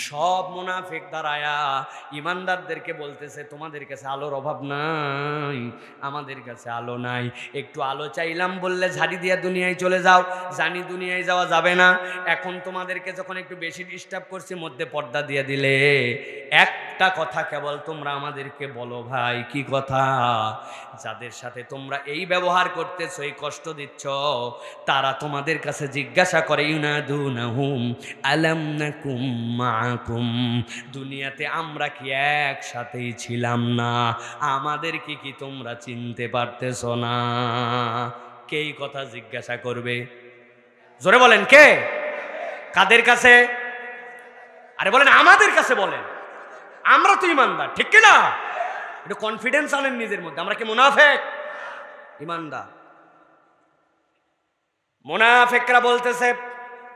সব মুনাফিক দাঁড়ায়া ইমানদারদেরকে বলতেছে তোমাদের কাছে আলোর অভাব নাই, আমাদের কাছে আলো নাই, একটু আলো চাইলাম বললে ঝাড়ি দিয়া দুনিয়ায় চলে যাও। জানি দুনিয়ায় যাওয়া যাবে না, এখন তোমাদেরকে যখন একটু বেশি ডিস্টার্ব করছি মধ্যে পর্দা দিয়ে দিলে। একটা কথা কেবল তোমরা আমাদেরকে বলো ভাই, কি কথা? যাদের সাথে তোমরা এই ব্যবহার করতেছো, এই কষ্ট দিচ্ছ, তারা তোমাদের কাছে জিজ্ঞাসা করে ইউনাদুনাহুম আলাম নাকুম মাআকুম, দুনিয়াতে আমরা কি একসাথেই ছিলাম না? আমাদেরকে কি তোমরা চিনতে পারতেছো না? কে এই কথা জিজ্ঞাসা করবে? জোরে বলেন কে? কাদের কাছে? আরে বলেন আমাদের কাছে বলেন, আমরা তো ইমানদার, ঠিক কিনা? একটু কনফিডেন্স আনেন নিজের মধ্যে। আমরা কি মুনাফিক? ইমানদার। মুনাফিকরা বলতেছে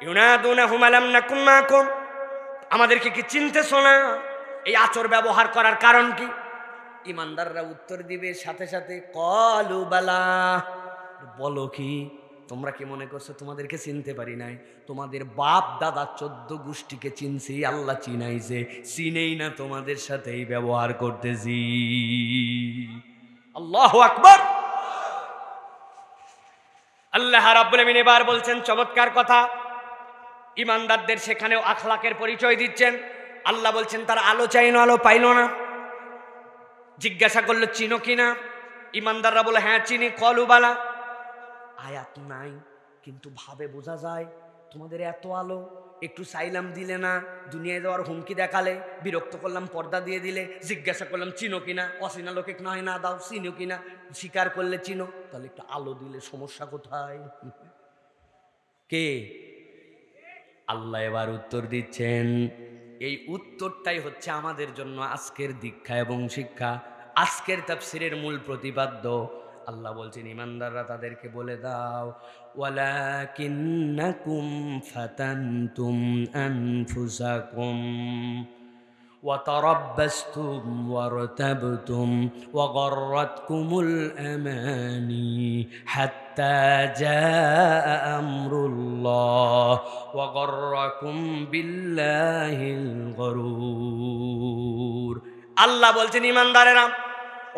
ইউনাদুনাহুম আলাম নাকুম মাআকুম, আমাদেরকে কি চিনতেছো না? এই আচর ব্যবহার করার কারণ কি? ইমানদাররা উত্তর দিবে সাথে সাথে ক্বালু বালা, বলো কি, তোমরা কি মনে করছো তোমাদেরকে চিনতে পারি নাই? তোমাদের বাপ দাদা 14 গোষ্ঠীকে চিনছি, আল্লাহ চিনাইছে, চিনেই না তোমাদের সাথেই ব্যবহার করতেছি। আল্লাহু আকবার। আল্লাহ রাব্বুল আমিন এবার বলছেন চমৎকার কথা, ইমানদারদের সেখানেও আখলাকের পরিচয় দিচ্ছেন। আল্লাহ বলছেন তারা আলো চাইলো, আলো পাইল না। জিজ্ঞাসা করলো চিনো কিনা? ইমানদাররা বলে হ্যাঁ চিনি। ক্বালু বালা, আয়াত নাই কিন্তু ভাবে বোঝা যায় তোমাদের এত আলো, একটু চাইলাম দিলে না, দুনিয়ায় যাওয়ার হুমকি দেখালে, বিরক্ত করলাম পর্দা দিয়ে দিলে, জিজ্ঞাসা করলাম চিনো কিনা, অচিনা লোকে নয় না দাও, চিনো কিনা, স্বীকার করলে চিনো, তাহলে একটু আলো দিলে সমস্যা কোথায়? কে? আল্লাহ এবার উত্তর দিচ্ছেন। এই উত্তরটাই হচ্ছে আমাদের জন্য আজকের দীক্ষা এবং শিক্ষা, আজকের তাফসীরের মূল প্রতিপাদ্য। আল্লাহ বলছেন ইমানদাররা তাদেরকে বলে দাও ওয়ালাকিন্নাকুম ফাতানতুম আনফুসাকুম وتربستم وارتبتم وغرتكم الأماني حتى جاء أمر الله وغركم بالله الغرور। আল্লাহ বলছেন ইমানদারেরা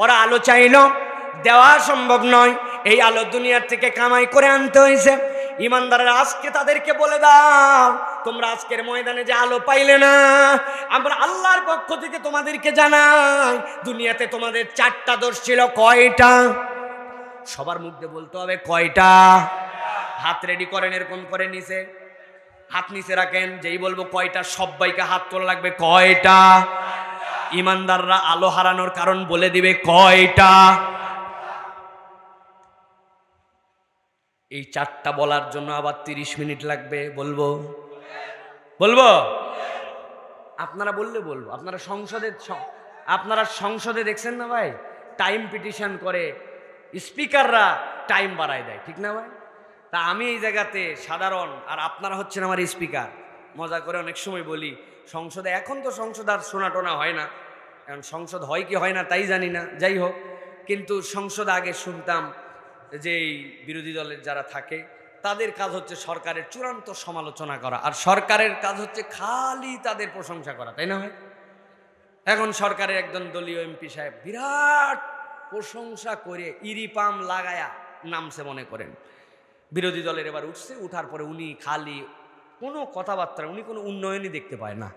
ওরা আলো চাইল, দেওয়া সম্ভব নয়, এই আলো দুনিয়ার থেকে কামাই করে আনতে হয়েছে। ইমানদাররা আজকে তাদেরকে বলে দাও, তোমরা আজকের ময়দানে যে আলো পাইলে না, আমরা আল্লাহর পক্ষ থেকে তোমাদেরকে জানাই, দুনিয়াতে তোমাদের 4টা দোষ ছিল। কয়টা? সবার মুখে বলতে হবে কয়টা। হাত রেডি করেন, এরকম করে নিচে হাত নিচে রাখেন, যেই বলবো কয়টা সবাইকে হাত তোলা লাগবে। কয়টা? ইমানদাররা আলো হারানোর কারণ বলে দিবে কয়টা। এই 4টা বলার জন্য আবার 30 মিনিট লাগবে। বলবো বলবো আপনারা বললে বলবো। আপনারা সংসদে দেখছেন না ভাই, টাইম পিটিশন করে স্পিকাররা টাইম বাড়ায় দেয়, ঠিক না ভাই? তা আমি এই জায়গাতে সাধারণ, আর আপনারা হচ্ছেন আমার স্পিকার। মজা করে অনেক সময় বলি সংসদে, এখন তো সংসদ আর শোনাটোনা হয় না, এখন সংসদ হয় কি হয় না তাই জানি না, যাই হোক, কিন্তু সংসদ আগে শুনতাম যে বিরোধী দলের যারা থাকে তাদের কাজ হচ্ছে সরকারের চূড়ান্ত সমালোচনা করা, আর সরকারের কাজ হচ্ছে খালি তাদের প্রশংসা করা, তাই না ভাই? এখন সরকারের একজন দলীয় এমপি সাহেব বিরাট প্রশংসা করে ইরিপাম লাগায়া নামছে মনে করেন। বিরোধী দলের এবার উঠছে, উঠার পরে উনি খালি কোনো কথাবার্তা, উনি কোনো উন্নয়নই দেখতে পায় না।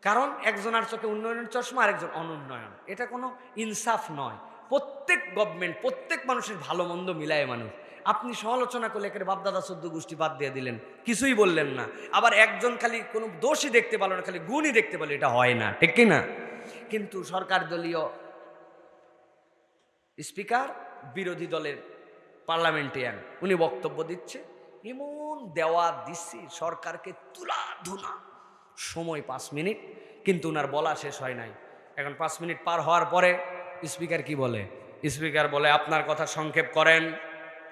কারণ একজনের চোখে উন্নয়নের চশমা, আরেকজন অনুন্নয়ন। এটা কোনো ইনসাফ নয়। প্রত্যেক গভর্নমেন্ট, প্রত্যেক মানুষের ভালো মন্দ মিলায় মানুষ। আপনি সমালোচনা করলে একেবারে বাপদাদা 14 গোষ্ঠী বাদ দিয়ে দিলেন, কিছুই বললেন না। আবার একজন খালি কোনো দোষই দেখতে পারলো না, খালি গুণই দেখতে পারলো, এটা হয় না, ঠিক কি না? কিন্তু সরকার দলীয় স্পিকার বিরোধী দলের পার্লামেন্টেরিয়ান, উনি বক্তব্য দিচ্ছে, এমন দেওয়া দিচ্ছে সরকারকে তুলাধুনা, সময় 5 মিনিট, কিন্তু উনার বলা শেষ হয় নাই। এখন 5 মিনিট পার হওয়ার পরে স্পিকার কি বলে? স্পিকার বলে আপনার কথা সংক্ষেপ করেন,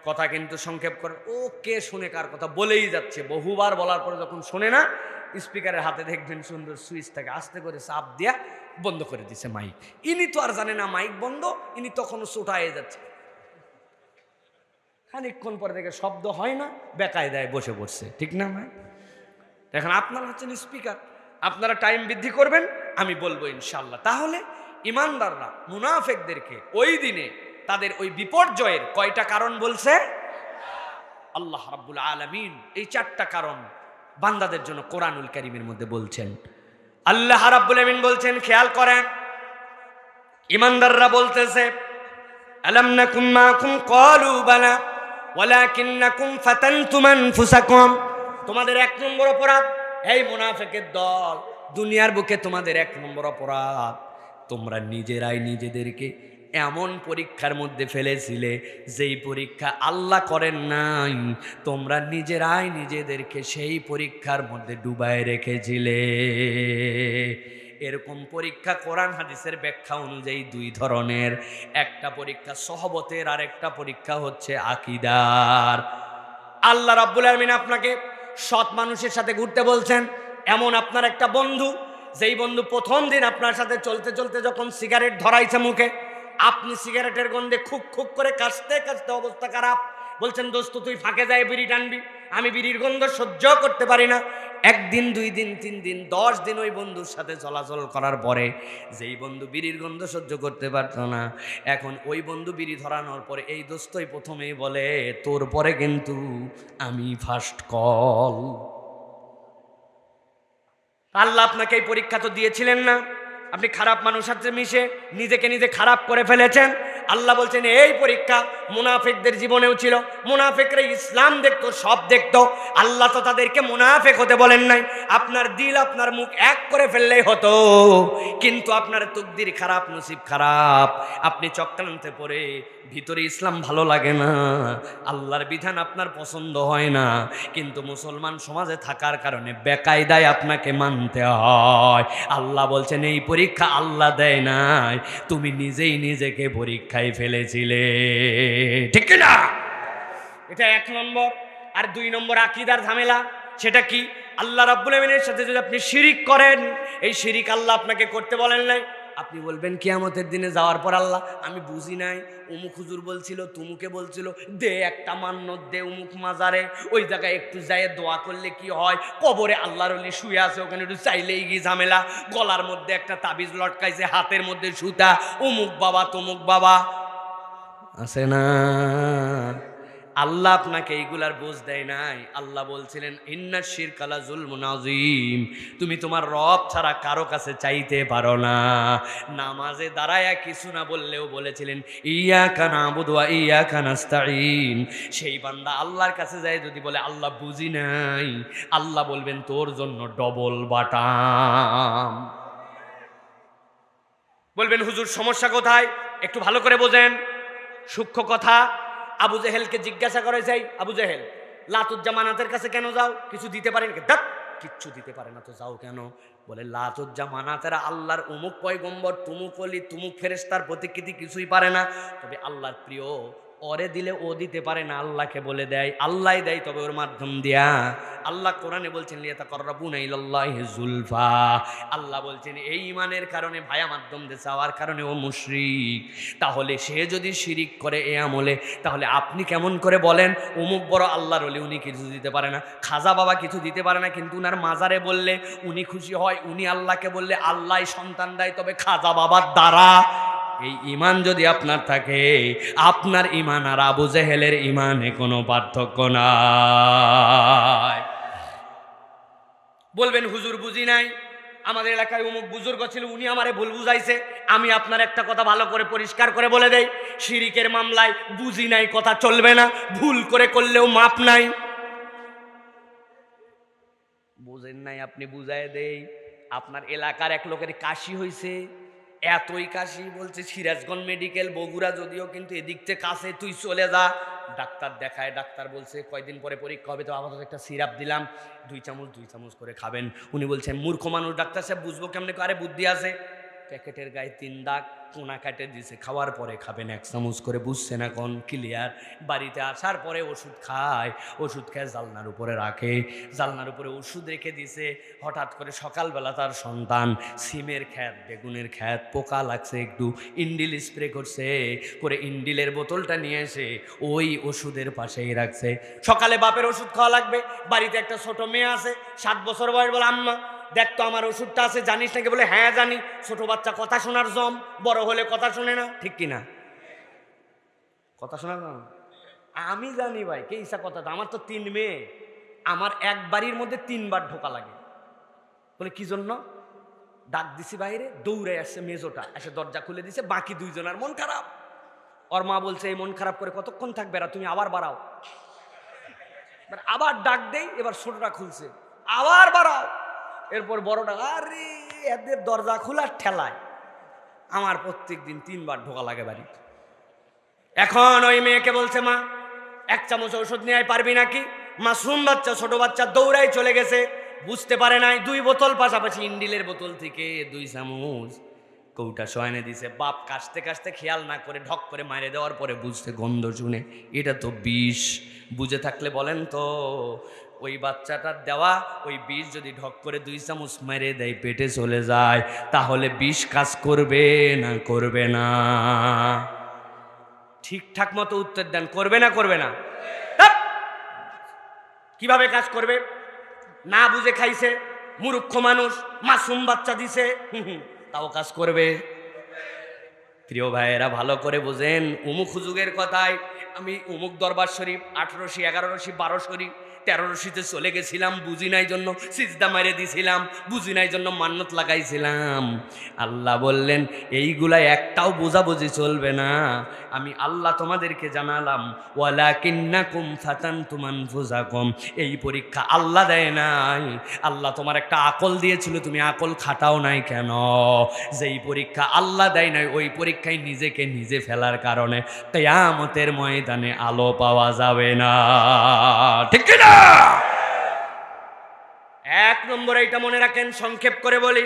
কথা কিন্তু সংক্ষেপ করেন। ও কে শুনে কার কথা বলেই যাচ্ছে, বহুবার বলার পরে যখন শোনে না, স্পিকারের হাতে দেখবেন সুন্দর সুইচ থাকে, আস্তে করে চাপ দিয়া বন্ধ করে দিছে মাইক। ইনি তো আর জানে না মাইক বন্ধ, ইনি তখনও চোটায়ে যাচ্ছে। খানিকক্ষণ পরে থেকে শব্দ হয় না, বেকায়দায় বসে পড়ছে, ঠিক না ভাই? এখন আপনারা হচ্ছেন স্পিকার, আপনারা টাইম বৃদ্ধি করবেন, আমি বলবো ইনশাল্লাহ। তাহলে ইমানদাররা মুনাফিকদেরকে ওই দিনে তাদের ওই বিপর্যয়ের কয়টা কারণ বলছে আল্লাহ রাব্বুল আলামিন? এই 4টা কারণ বান্দাদের জন্য কোরআনুল কারীমের মধ্যে বলছেন। আল্লাহ রাব্বুল আলামিন বলছেন, খেয়াল করেন, ইমানদাররা বলতেছে আলাম নাকুম মাকুম ক্বালু বালা ওয়ালাকিন্নাকুম ফাতানতুম আনফুসাকুম। তোমাদের 1 নম্বর অপরাধ, এই মুনাফিকের দল, দুনিয়ার বুকে তোমাদের 1 নম্বর অপরাধ, তোমরা নিজেরাই নিজেদেরকে এমন পরীক্ষার মধ্যে ফেলেছিলে যেই পরীক্ষা আল্লাহ করেন নাই, তোমরা নিজেরাই নিজেদেরকে সেই পরীক্ষার মধ্যে ডুবায় রেখেছিলে। এরকম পরীক্ষা কোরআন হাদিসের ব্যাখ্যা অনুযায়ী 2 ধরনের। একটা পরীক্ষা সহবতের, আর একটা পরীক্ষা হচ্ছে আকীদার। আল্লাহ রাব্বুল আলামিন আপনাকে সৎ মানুষের সাথে ঘুরতে বলছেন। এমন আপনার একটা বন্ধু, যেই বন্ধু প্রথম দিন আপনার সাথে চলতে চলতে যখন সিগারেট ধরাইছে মুখে, আপনি সিগারেটের গন্ধে খুব খুব করে কাশতে কাশতে অবস্থা খারাপ, বলছেন দোস্ত তুই ফাঁকে যায় বিড়ি টানবি, আমি বিড়ির গন্ধ সহ্য করতে পারি না। 1 দিন 2 দিন 3 দিন 10 দিন ওই বন্ধুর সাথে চলাচল করার পরে যেই বন্ধু বিড়ির গন্ধ সহ্য করতে পারত না, এখন ওই বন্ধু বিড়ি ধরানোর পরে এই দোস্তই প্রথমেই বলে তোর পরে কিন্তু আমি ফার্স্ট কল। আল্লাহ আপনাকে এই পরীক্ষা তো দিয়েছিলেন না, আপনি খারাপ মানুষের সাথে মিশে নিজেকে নিজে খারাপ করে ফেলেছেন। আল্লাহ বলছেন এই পরীক্ষা মুনাফিকদের জীবনেও ছিল। মুনাফিকরা ইসলাম দেখতো, সব দেখতো, আল্লাহ তো তাদেরকে মুনাফিক হতে বলেন নাই। আপনার দিল আপনার মুখ এক করে ফেললেই হতো, কিন্তু আপনার তকদির খারাপ, নসিব খারাপ, আপনি চক্রান্তে পড়ে ভিতরে ইসলাম ভালো লাগে না, আল্লাহর বিধান আপনার পছন্দ হয় না, কিন্তু মুসলমান সমাজে থাকার কারণে বেকায়দায় আপনাকে মানতে হয়। আল্লাহ বলছেন এই পরীক্ষা আল্লাহ দেয় নাই, তুমি নিজেই নিজেকে পরীক্ষায় ফেলেছিলে, ঠিক না? এটা 1 নম্বর। আর 2 নম্বর আকীদার ঝামেলা। সেটা কি? আল্লাহ রাব্বুল আমিনের সাথে যদি আপনি শিরিক করেন, এই শিরিক আল্লাহ আপনাকে করতে বলেন নাই। আপনি বলবেন কিয়ামতের দিনে যাওয়ার পর আল্লাহ আমি বুঝি নাই, অমুক হুজুর বলছিল, তুমুকে বলছিল, দে একটা মান্নত দে অমুক মাজারে, ওই জায়গায় একটু যাই দোয়া করলে কি হয়, কবরে আল্লাহর ওলি শুয়ে আছে, ওখানে একটু চাইলেই কি ঝামেলা, গলার মধ্যে একটা তাবিজ লটকাইছে, হাতের মধ্যে সুতা, অমুক বাবা তমুক বাবা। আছে না? আল্লাহ আপনাকে এইগুলার বোঝ দেয় নাই। আল্লাহ বলছিলেন ইন্নাশ শিরকা লা যুলমুন আযীম, তুমি তোমার রব ছাড়া কারো কাছে চাইতে পারো না। নামাজে দাঁড়ায়া কিছু না বললেও বলেছিলেন ইয়াকা নাবুদু ওয়া ইয়াকা নাস্তাঈন। সেই বান্দা আল্লাহর কাছে যায় যদি বলে আল্লাহ বুঝি নাই, আল্লাহ বলবেন তোর জন্য ডবল বাটাম। বলবেন হুজুর সমস্যা কোথায়, একটু ভালো করে বোঝেন। সূক্ষ্ম কথা। আবু জেহেলকে জিজ্ঞাসা করে যাই, আবু জেহেল লাতুজ্জামানাতের কাছে কেন যাও, কিছু দিতে পারেন? কিচ্ছু দিতে পারে না তো যাও কেন? বলে লাতুজ্জামানাতেরা আল্লাহর উমুক পয়গম্বর, তুমুক অলি, তুমুক ফেরেশতার প্রতিকৃতি, কিছুই পারে না। তবে আল্লাহর প্রিয়, ওরে দিলে ও দিতে পারে না, আল্লাহকে বলে দেয়, আল্লাহ দেয়, তবে ওর মাধ্যম দিয়া। আল্লাহ কোরআনে বলছেন লিয়াতাকাররাবুনা ইলাল্লাহি যুলফা। আল্লাহ বলছেন এই ঈমানের কারণে, ভায়া মাধ্যম দিয়ে চাওয়ার কারণে ও মুশরিক। তাহলে সে যদি শিরিক করে এ আমলে, তাহলে আপনি কেমন করে বলেন অমুক বড় আল্লাহর ওলি, উনি কিছু দিতে পারে না, খাজা বাবা কিছু দিতে পারে না, কিন্তু উনার মাজারে বললে উনি খুশি হয়, উনি আল্লাহকে বললে আল্লাহ সন্তান দেয়, তবে খাজা বাবার দ্বারা। এই ঈমান যদি আপনার থাকে, আপনার ঈমান আর আবু জেহেলের ঈমানে কোনো পার্থক্য নাই। বলবেন হুজুর বুঝি নাই, আমাদের এলাকায় অমুক বুজুর্গ ছিল, উনি আমারে ভুল বুঝাইছে। আমি আপনার একটা কথা ভালো করে পরিষ্কার করে বলে দেই, শিরিকের মামলায় বুঝি নাই কথা চলবে না, ভুল করে করলেও মাপ নাই। বুঝেন নাই আপনি বুঝাই দেই। আপনার এলাকার এক লোকের কাশি হয়েছে, এতই কাশি, বলছে সিরাজগঞ্জ মেডিকেল বগুড়া, যদিও কিন্তু এদিক থেকে কাছে, তুই চলে যা। ডাক্তার দেখায়, ডাক্তার বলছে কয়দিন পরে পরীক্ষা হবে, তো আপাতত একটা সিরাপ দিলাম, 2 চামচ করে খাবেন। উনি বলছেন মূর্খ মানুষ ডাক্তার সাহেব, বুঝবো কেমনে? আরে বুদ্ধি আছে। প্যাকেটের গায়ে 3 দাগ, কোনা কাটে দিছে, খাওয়ার পরে খাবেন 1 চামচ করে, বুঝছেন এখন ক্লিয়ার। বাড়িতে আসার পরে ওষুধ খায়, ওষুধ খেয়ে জালনার উপরে রাখে, জালনার উপরে ওষুধ রেখে দিছে। হঠাৎ করে সকালবেলা তার সন্তান সিমের খ্যাত, বেগুনের খ্যাত, পোকা লাগছে, একটু ইন্ডিল স্প্রে করছে, করে ইন্ডিলের বোতলটা নিয়ে এসে ওই ওষুধের পাশেই রাখছে। সকালে বাপের ওষুধ খাওয়া লাগবে, বাড়িতে একটা ছোট মেয়ে আছে 7 বছর বয়স, বলে আম্মা দেখ তো আমার ওষুধটা আছে, জানিস নাকি? বলে হ্যাঁ জানি। ছোট বাচ্চা কথা শোনার জম, বড় হলে কথা শোনে না, ঠিক কিনা? কথা শোনার জম আমি জানি ভাই, কে ইসা কথা। আমার তো 3 মেয়ে, আমার এক বাড়ির মধ্যে 3 বার ঢোকা লাগে। বলে কি জন্য? ডাক দিছি বাইরে, দৌড়ে আসছে মেজোটা, এসে দরজা খুলে দিছে, বাকি 2 জনের মন খারাপ। ওর মা বলছে এই মন খারাপ করে কতক্ষণ থাকবে, এরা তুমি আবার বাড়াও। আবার ডাক দেই, এবার ছোটটা খুলছে, আবার বাড়াও। এরপর বড়টা, আরে এদের দরজা খোলার ঠেলায় আমার প্রত্যেক দিন 3 বার ঢোকা লাগে বাড়িতে। এখন ওই মেয়েকে বলছে মা 1 চামচ ওষুধ নিয়ে পারবি নাকি? মাসুম বাচ্চা, ছোট বাচ্চা, দৌড়াই চলে গেছে, বুঝতে পারে নাই। 2 বোতল পাশাপাশি ইন্ডিলের বোতল থেকে 2 চামচ কৌটা শয়নে দিছে। বাপ কাশতে কাশতে খেয়াল না করে ঢক করে মারে দেওয়ার পরে বুঝতে, গন্ধ শুনে এটা তো বিষ। বুঝে থাকলে বলেন তো, ওই বাচ্চাটার দেওয়া ওই বিষ যদি ঢক করে 2 চামচ মেরে দেয়, পেটে চলে যায়, তাহলে বিষ কাজ করবে না করবে না? ঠিকঠাক মতো উত্তর দেন, করবে না করবে না? কিভাবে কাজ করবে? না বুঝে খাইছে, মূর্খ মানুষ, মাসুম বাচ্চা দিছে, তাও কাজ করবে। প্রিয় ভাইয়েরা ভালো করে বোঝেন, উমুক হুজুগের কথায় আমি উমুক দরবার শরীফ 18 রশি 11 রশি 12 শরীফ 13 রশিতে চলে গেছিলাম, বুঝি নাই জন্য সিজদা মেরে দিছিলাম, বুঝি নাই জন্য মান্নত লাগাইছিলাম। আল্লাহ বললেন এইগুলা একটাও বোঝাবুঝি চলবে না। আমি আল্লাহ তোমাদেরকে জানালাম ওয়ালাকিন্নাকুম ফাতানতুম আনফুসাকুম, এই পরীক্ষা আল্লাহ দেয় নাই। আল্লাহ তোমার একটা আকল দিয়েছিল, তুমি আকল খাটাও নাই কেন? যেই পরীক্ষা আল্লাহ দেয় নাই, ওই পরীক্ষায় নিজেকে নিজে ফেলার কারণে কিয়ামতের ময়দানে আলো পাওয়া যাবে না, ঠিক কি না? 1 নম্বর এইটা মনে রাখেন, সংক্ষেপ করে বলি।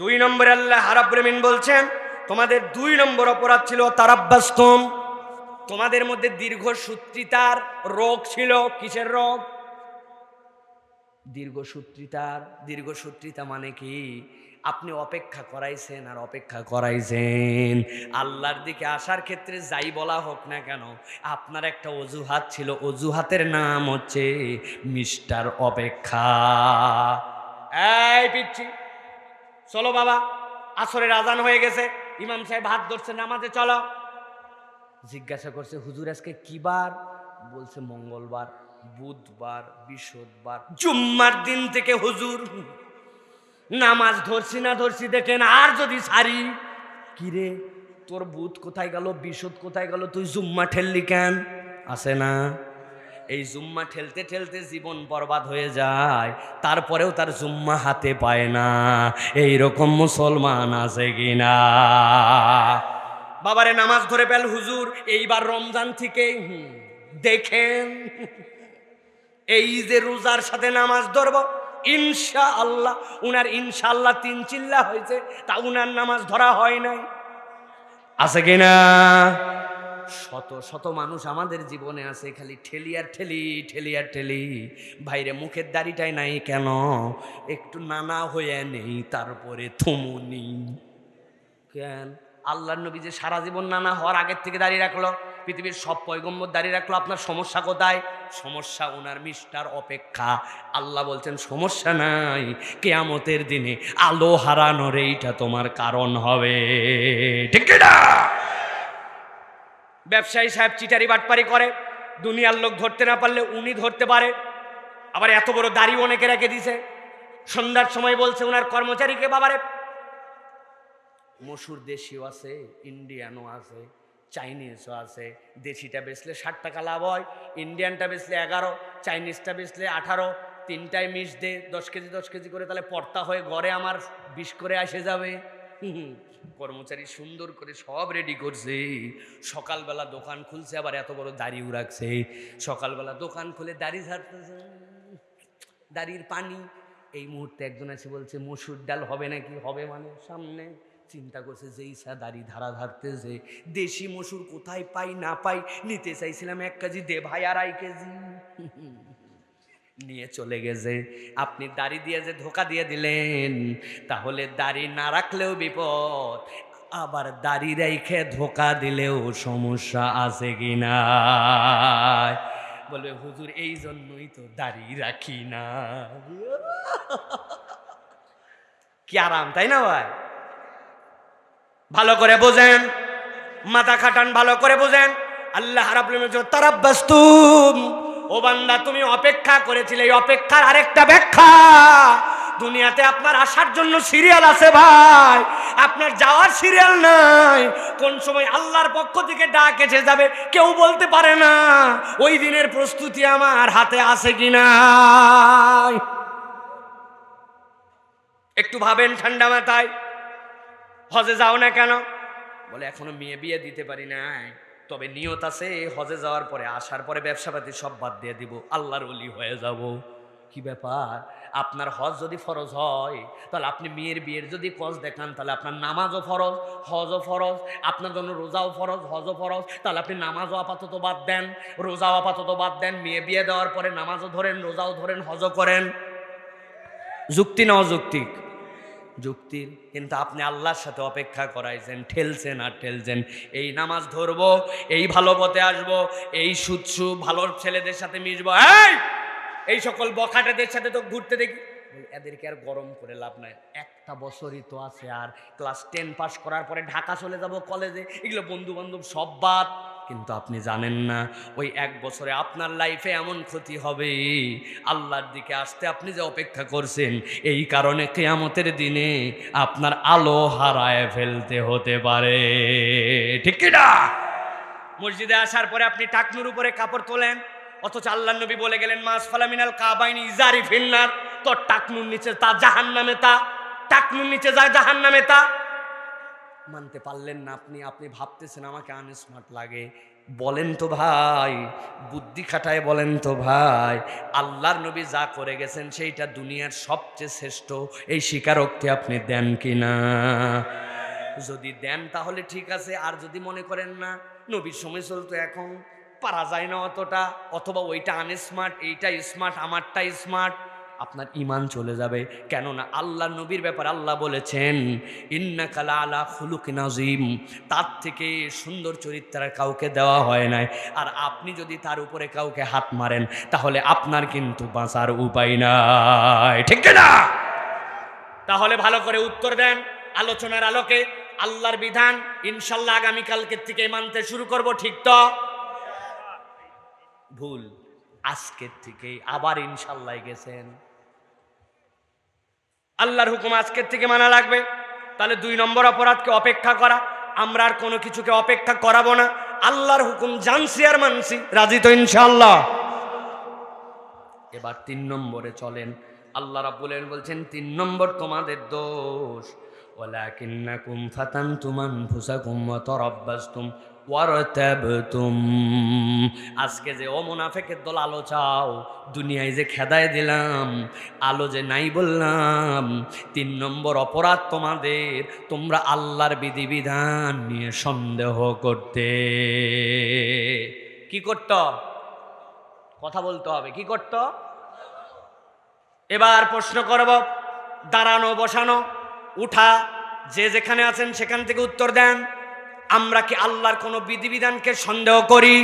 2 নম্বরে আল্লাহ রাব্বুল আমিন বলছেন তোমাদের 2 নম্বর অপরাধ ছিল তারাব্বাসতুম, তোমাদের মধ্যে দীর্ঘসূত্রিতার রোগ ছিল। কিসের রোগ? দীর্ঘসূত্রিতার। দীর্ঘসূত্রিতা মানে কি? আপনি অপেক্ষা করাইছেন আর অপেক্ষা করাইছেন, আল্লাহর দিকে আসার ক্ষেত্রে যাই বলা হোক না কেন, আপনার একটা অজুহাত ছিল, অজুহাতের নাম হচ্ছে মিস্টার অপেক্ষা। এই পিচ্ছি, চলো বাবা, আসরের আজান হয়ে গেছে, ইমাম সাহেব হাত ধরছে, নামাজে চলো। জিজ্ঞাসা করছে, হুজুর আজকে কি বার? বলছে মঙ্গলবার, বুধবার, বৃহস্পতিবার, জুম্মার দিন থেকে হুজুর নামাজ ধরছি না ধরছি দেখেন, আর যদি ছাড়ি। কিরে তোর বুধ কোথায় গেল, বৃহস্পতি কোথায় গেল, তুই জুম্মা ঠেললি কেন? আছে না? এই জুম্মা ঠেলতে ঠেলতে জীবন বরবাদ হয়ে যায়, তারপরেও তার জুম্মা হাতে পায় না। এই রকম মুসলমান আছে কিনা? বাবারে নামাজ ধরে পেল হুজুর এইবার রমজান থেকে, দেখেন এই যে রোজার সাথে নামাজ ধরব ইনশাআল্লাহ। উনার ইনশাআল্লাহ 3 চিল্লা হয়েছে, তা উনার নামাজ ধরা হয় নাই। আছে কিনা? শত শত মানুষ আমাদের জীবনে আছে, খালি ঠেলি আর ঠেলি, ঠেলি আর ঠেলি। ভাইরে মুখের দাড়িটাই নাই কেন? একটু নানা হয়ে নেই, তারপরে থমুনি কেন? আল্লাহর নবী যে সারা জীবন নানা হওয়ার আগের থেকে দাঁড়িয়ে রাখলো, পৃথিবীর সব পয়গম্বর দাঁড়িয়ে রাখলো, আপনার সমস্যা কোথায়? সমস্যা ওনার মিষ্টার অপেক্ষা। আল্লাহ বলছেন সমস্যা নাই, কিয়ামতের দিনে আলো হারানোর এইটা তোমার কারণ হবে। ঠিক না? ব্যবসায়ী সাহেব চিটারি বাটপারি করে, দুনিয়ার লোক ধরতে না পারলে উনি ধরতে পারে। আবার এত বড় দাড়ি অনেকে রেখে দিছে। সন্ধ্যার সময় বলছে ওনার কর্মচারীকে, বাবারে মসুর দেশিও আছে, ইন্ডিয়ানও আছে, চাইনিজও আছে। দেশিটা বেচলে 60 টাকা লাভ হয়, ইন্ডিয়ানটা বেচলে 11, চাইনিজটা বেচলে 18। তিনটায় মিশ দে 10 কেজি 10 কেজি করে, তাহলে পর্তা হয়ে ঘরে আমার 20 করে আসে যাবে। কর্মচারী সুন্দর করে সব রেডি করছে, সকালবেলা দোকান খুলছে, আবার এত বড় দাড়িও রাখছে। সকালবেলা দোকান খুলে দাড়ি ঝাড়তেছে, দাড়ির পানি। এই মুহূর্তে একজন এসে বলছে মসুর ডাল হবে নাকি? হবে মানে সামনে। চিন্তা করছে যে ইসা দাড়ি ধারা ধারতেছে, দেশি মসুর কোথায় পাই না পাই, নিতে চাইছিলাম 1 কেজি, দে ভাই 2.5 কেজি। নিয়ে চলে গেছে। আপনি দাড়ি দিয়ে যে ধোকা দিয়ে দিলেন, তাহলে দাড়ি না রাখলেও বিপদ, আবার দাড়ি রেখে ধোকা দিলেও সমস্যা আছে কিনা? বলবে হুজুর এই জন্যই তো দাড়ি রাখি না। কি আরাম, তাই না ভাই? ভালো করে বোঝেন, মাথা খাটান, ভালো করে বোঝেন। আল্লাহ রাব্বুল আলামিন তারাব্বাসতুম, ও বান্দা তুমি অপেক্ষা করেছিলে, এই অপেক্ষার আরেকটা ব্যাখ্যা। দুনিয়াতে আপনার আসার জন্য সিরিয়াল আছে ভাই, আপনার যাওয়ার সিরিয়াল নাই। কোন সময় আল্লাহর পক্ষ থেকে ডাক এসে যাবে কেউ বলতে পারে না। ওই দিনের প্রস্তুতি আমার হাতে আছে কিনা একটু ভাবেন ঠান্ডা মাথায়। হজে যাও না কেন? বলে এখনো মেয়ে বিয়ে দিতে পারি নাই, তবে নিয়ত আছে হজে যাওয়ার পরে, আসার পরে ব্যবসাপাতি সব বাদ দিয়ে দিব, আল্লাহর ওলি হয়ে যাব। কি ব্যাপার? আপনার হজ যদি ফরজ হয়, তাহলে আপনি মেয়ের বিয়ের যদি কজ দেখান, তাহলে আপনার নামাজও ফরজ, হজও ফরজ। আপনার জন্য রোজাও ফরজ, হজও ফরজ। তাহলে আপনি নামাজও আপাতত বাদ দেন, রোজাও আপাতত বাদ দেন, মেয়ে বিয়ে দেওয়ার পরে নামাজও ধরেন, রোজাও ধরেন, হজও করেন। যুক্তি না অযৌক্তিক? যুক্তির। কিন্তু আপনি আল্লাহর সাথে অপেক্ষা করাইছেন, ঠেলছেন আর ঠেলছেন। এই নামাজ ধরবো, এই ভালো পথে আসবো, এই সুৎসু ভালো ছেলেদের সাথে মিশবো, এই সকল বখাটেদের সাথে তো ঘুরতে দেখি। এদেরকে আর গরম করে লাভ নাই, একটা বছরই তো আছে, আর ক্লাস 10 পাস করার পরে ঢাকা চলে যাব কলেজে, এগুলো বন্ধু বান্ধব সব বাদ। কিন্তু আপনি জানেন না ওই 1 বছরে আপনার লাইফে এমন ক্ষতি হবে, আল্লাহর দিকে আসতে আপনি যে অপেক্ষা করছেন, এই কারণে কিয়ামতের দিনে আপনার আলো হারায় ফেলতে হতে পারে। ঠিক কি না? মসজিদে আসার পরে আপনি টাকনুর উপরে কাপড় তোলেন, অথচ আল্লাহর নবী বলে গেলেন মাসফালা মিনাল কাবাইনি ইজারি ফিন্নার, তোর টাকনুর নিচে তা জাহান্নামে, তা টাকনুর নিচে যায় জাহান্নামে তা। মানতে পারলেন না আপনি, আপনি ভাবতেছেন আমাকে আনস্মার্ট লাগে। বলেন তো ভাই, বুদ্ধি খাটায় বলেন তো ভাই, আল্লাহর নবী যা করে গেছেন সেইটা দুনিয়ার সবচেয়ে শ্রেষ্ঠ, এই স্বীকারোক্তি আপনি দেন কিনা? যদি দেন তাহলে ঠিক আছে, আর যদি মনে করেন না নবীর সময় চলতো এখন পারা যায় না অতটা, অথবা ওইটা আনস্মার্ট এইটা স্মার্ট আমারটা স্মার্ট, আপনার ঈমান চলে যাবে। কেননা আল্লাহ নবীর ব্যাপার আল্লাহ বলেছেন ইন্নাকা লাআলা খুলুকিন আযীম, তার থেকে সুন্দর চরিত্রের কাউকে দেওয়া হয় নাই। আর আপনি যদি তার উপরে কাউকে হাত মারেন, তাহলে আপনার কিন্তু বাঁচার উপায় নাই। ঠিক না? তাহলে ভালো করে উত্তর দেন আলোচনার আলোকে। আল্লাহর বিধান ইনশাল্লাহ আগামীকালকের থেকে মানতে শুরু করব, ঠিক তো? ভুল, আজকের থেকে আবার ইনশাল্লাহ গেছেন। আল্লাহর হুকুম আজকের থেকে মানা লাগবে। তাহলে 2 নম্বর অপরাধকে অপেক্ষা করা। আমরা আর কোনো কিছুকে অপেক্ষা করাবো না, আল্লাহর হুকুম জানছি আর মানছি, রাজি তো ইনশাআল্লাহ? এবার 3 নম্বরে চলেন। আল্লাহ রাব্বুল আলামিন বলছেন 3 নম্বর তোমাদের দোষ, ওয়ালাকিন্নাকুম ফাতানতুম আনফুসাকুম ওয়া তারাব্বাসতুম ওয়ারতাবতুম। আজকে যে ও মুনাফিকের দল আলো চাও, দুনিয়ায় যে খেদায় দিলাম, আলো যে নাই বললাম, 3 নম্বর অপরাধ তোমাদের, তোমরা আল্লাহর বিধিবিধান নিয়ে সন্দেহ করতে। কি করত? কথা বলতে হবে, কি করত? এবার প্রশ্ন করব, দাঁড়ানো বসানো উঠা, যে যেখানে আছেন সেখান থেকে উত্তর দেন। আমরা কি আল্লাহর কোনো বিধিবিধানকে সন্দেহ করি?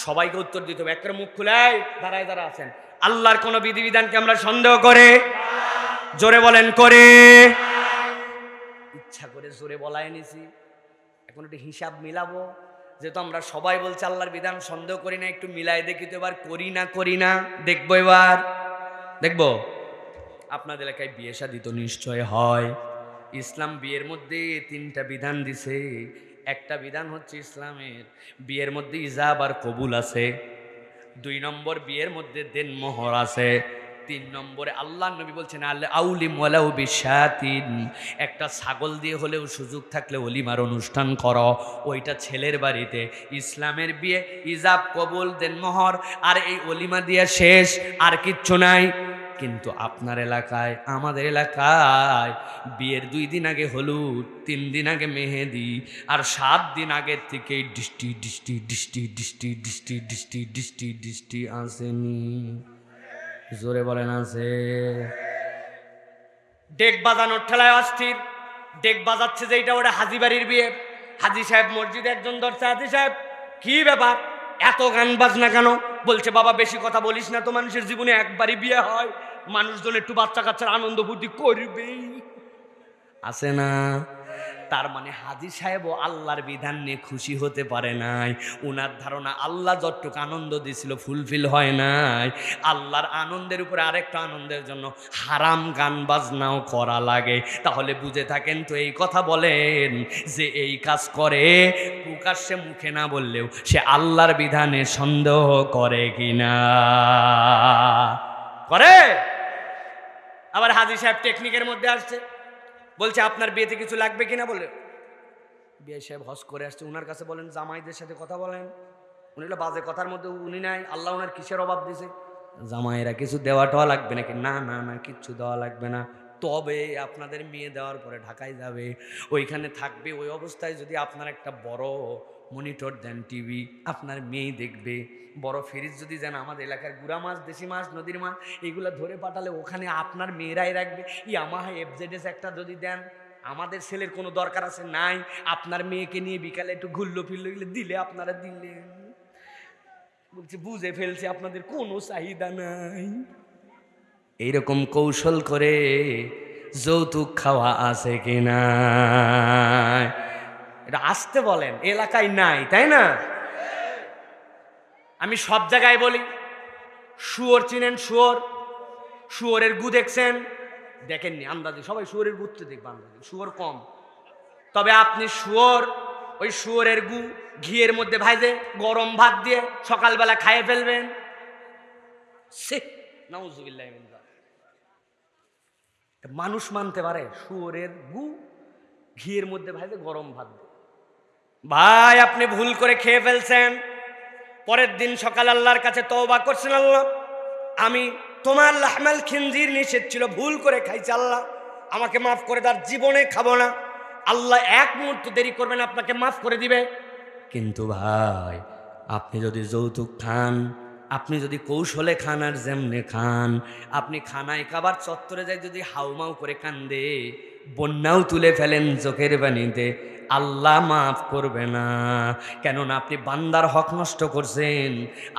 সবাইকে উত্তর দিতে হবে, একটা মুখ খুলে দাঁড়ায় দাঁড়া আছেন। আল্লাহর কোনো বিধিবিধানকে আমরা সন্দেহ করে? জোরে বলেন, করে। ইচ্ছা করে জোরে বলাই নিছি, এখন একটু হিসাব মিলাবো। যেহেতু আমরা সবাই বলছি আল্লাহর বিধান সন্দেহ করি না, একটু মিলাই দেখি তো এবার করি না করি না, দেখবো। এবার দেখবো আপনাদের এলাকায় বিয়ে শাদী তো নিশ্চয় হয়। ইসলাম বিয়ের মধ্যে 3টা বিধান দিছে। একটা বিধান হচ্ছে ইসলামের বিয়ের মধ্যে ইজাব আর কবুল আছে। 2 নম্বর বিয়ের মধ্যে দেনমোহর আছে। 3 নম্বরে আল্লাহ নবী বলছেন আল আউলিম ওয়ালাউ বিশাতিন, একটা ছাগল দিয়ে হলেও সুযোগ থাকলে ওলিমার অনুষ্ঠান করো, ওইটা ছেলের বাড়িতে। ইসলামের বিয়ে ইজাব কবুল দেনমোহর আর এই ওলিমা দিয়ে শেষ, আর কিচ্ছু নাই। কিন্তু আপনার এলাকায়, আমাদের এলাকায় বিয়ের 2 দিন আগে হলুদ, 3 দিন আগে মেহেদি, আর 7 দিন আগের থেকে ডিস্টি ডিস্টি ডিস্টি ডিস্টি ডিস্টি ডিস্টি ডিস্টি ডিস্টি আসেনি। জোরে বলেন আছে। ডেক বাজানোর ঠেলায় অস্থির, ডেক বাজাচ্ছে যে এটা ওটা হাজি বাড়ির বিয়ে। হাজি সাহেব মসজিদে একজন ধরছে, হাজি সাহেব কি ব্যাপার এত গান বাজনা কেন? বলছে বাবা বেশি কথা বলিস না তো, মানুষের জীবনে একবারই বিয়ে হয়, মানুষজন একটু বাচ্চা কাচ্চার আনন্দ ফুর্তি করবেই, আছে না? তার মানে হাজি সাহেবও আল্লাহর বিধান নিয়ে খুশি হতে পারে নাই। উনার ধারণা আল্লাহ যতটুকু আনন্দ দিয়েছিল ফুলফিল হয় নাই। আল্লাহর আনন্দের উপরে আরেকটা আনন্দের জন্য হারাম গান বাজনাও করা লাগে। তাহলে বুঝে থাকেন তো, এই কথা বলেন যে এই কাজ করে প্রকাশ্যে মুখে না বললেও সে আল্লাহর বিধানে সন্দেহ করে কিনা? করে। আবার হাজি সাহেব টেকনিকের মধ্যে আসছে, বলছে আপনার বিয়েতে কিছু লাগবে কিনা? বলে বিয়ে সাহেব হজ করে আসছে, উনার কাছে বলেন জামাইদের সাথে কথা বলেন। উনি হলো বাজে কথার মধ্যে উনি নাই, আল্লাহ ওনার কিসের অভাব দিছে? জামাইরা কিছু দেওয়া টোয়া লাগবে নাকি? না না না, কিচ্ছু দেওয়া লাগবে না। তবে আপনাদের মেয়ে দেওয়ার পরে ঢাকায় যাবে, ওইখানে থাকবে। ওই অবস্থায় যদি আপনার একটা বড় মনিটর দেন, টিভি, আপনার মেয়ে দেখবে। বড় ফ্রিজ যদি দেন, আমাদের এলাকার গুড়া মাছ, দেশি মাছ, নদীর মাছ, এগুলো ধরে পাঠালে ওখানে আপনার মেয়েরাই রাখবে। ইয়ামাহা এফজেডএস একটা যদি দেন, আমাদের ছেলের কোনো দরকার আছে নাই, আপনার মেয়েকে নিয়ে বিকালে একটু ঘুরলো ফিরলো, এগুলো দিলে আপনারা দিলেন। বলছে বুঝে ফেলছে আপনাদের কোনো চাহিদা নাই। এইরকম কৌশল করে যৌতুক খাওয়া আছে কিনা? এটা আসতে বলেন, এলাকায় নাই, তাই না? আমি সব জায়গায় বলি, শুয়োর চিনেন? শুয়োর, শুয়োরের গু দেখছেন? দেখেননি, আন্দাজে সবাই শুয়োরের গু তো দেখবে, আন্দাজে শুয়োর কম। তবে আপনি শুয়োর, ওই শুয়োরের গু ঘিয়ের মধ্যে ভাইজে গরম ভাত দিয়ে সকালবেলা খাইয়ে ফেলবেন। নাউজুবিল্লাহ, মানুষ মানতে পারে শুয়োরের গু ঘিয়ের মধ্যে ভাইজে গরম ভাত দিয়ে? ভাই আপনি ভুল করে খেয়ে ফেলছেন। পরের দিন সকাল আল্লাহর কাছে তওবা করছেন, আল্লাহ আমি তোমার লাহমাল খিনজির নিষেধ ছিল, ভুল করে খাইছি, আল্লাহ আমাকে মাফ করে দাও, জীবনে খাবো না। আল্লাহ 1 মুহূর্ত দেরি করবেন, আপনাকে মাফ করে দিবে। কিন্তু ভাই আপনি যদি যৌতুক খান, আপনি যদি কৌশলে খান আর যেমনে খান, আপনি খানায় খাবার চত্বরে যাই যদি হাউমাউ করে কান্দে, বন্যাও তুলে ফেলেন চোখের পানিতে, আল্লাহ মাফ করবে না। কেননা আপনি বান্দার হক নষ্ট করছেন,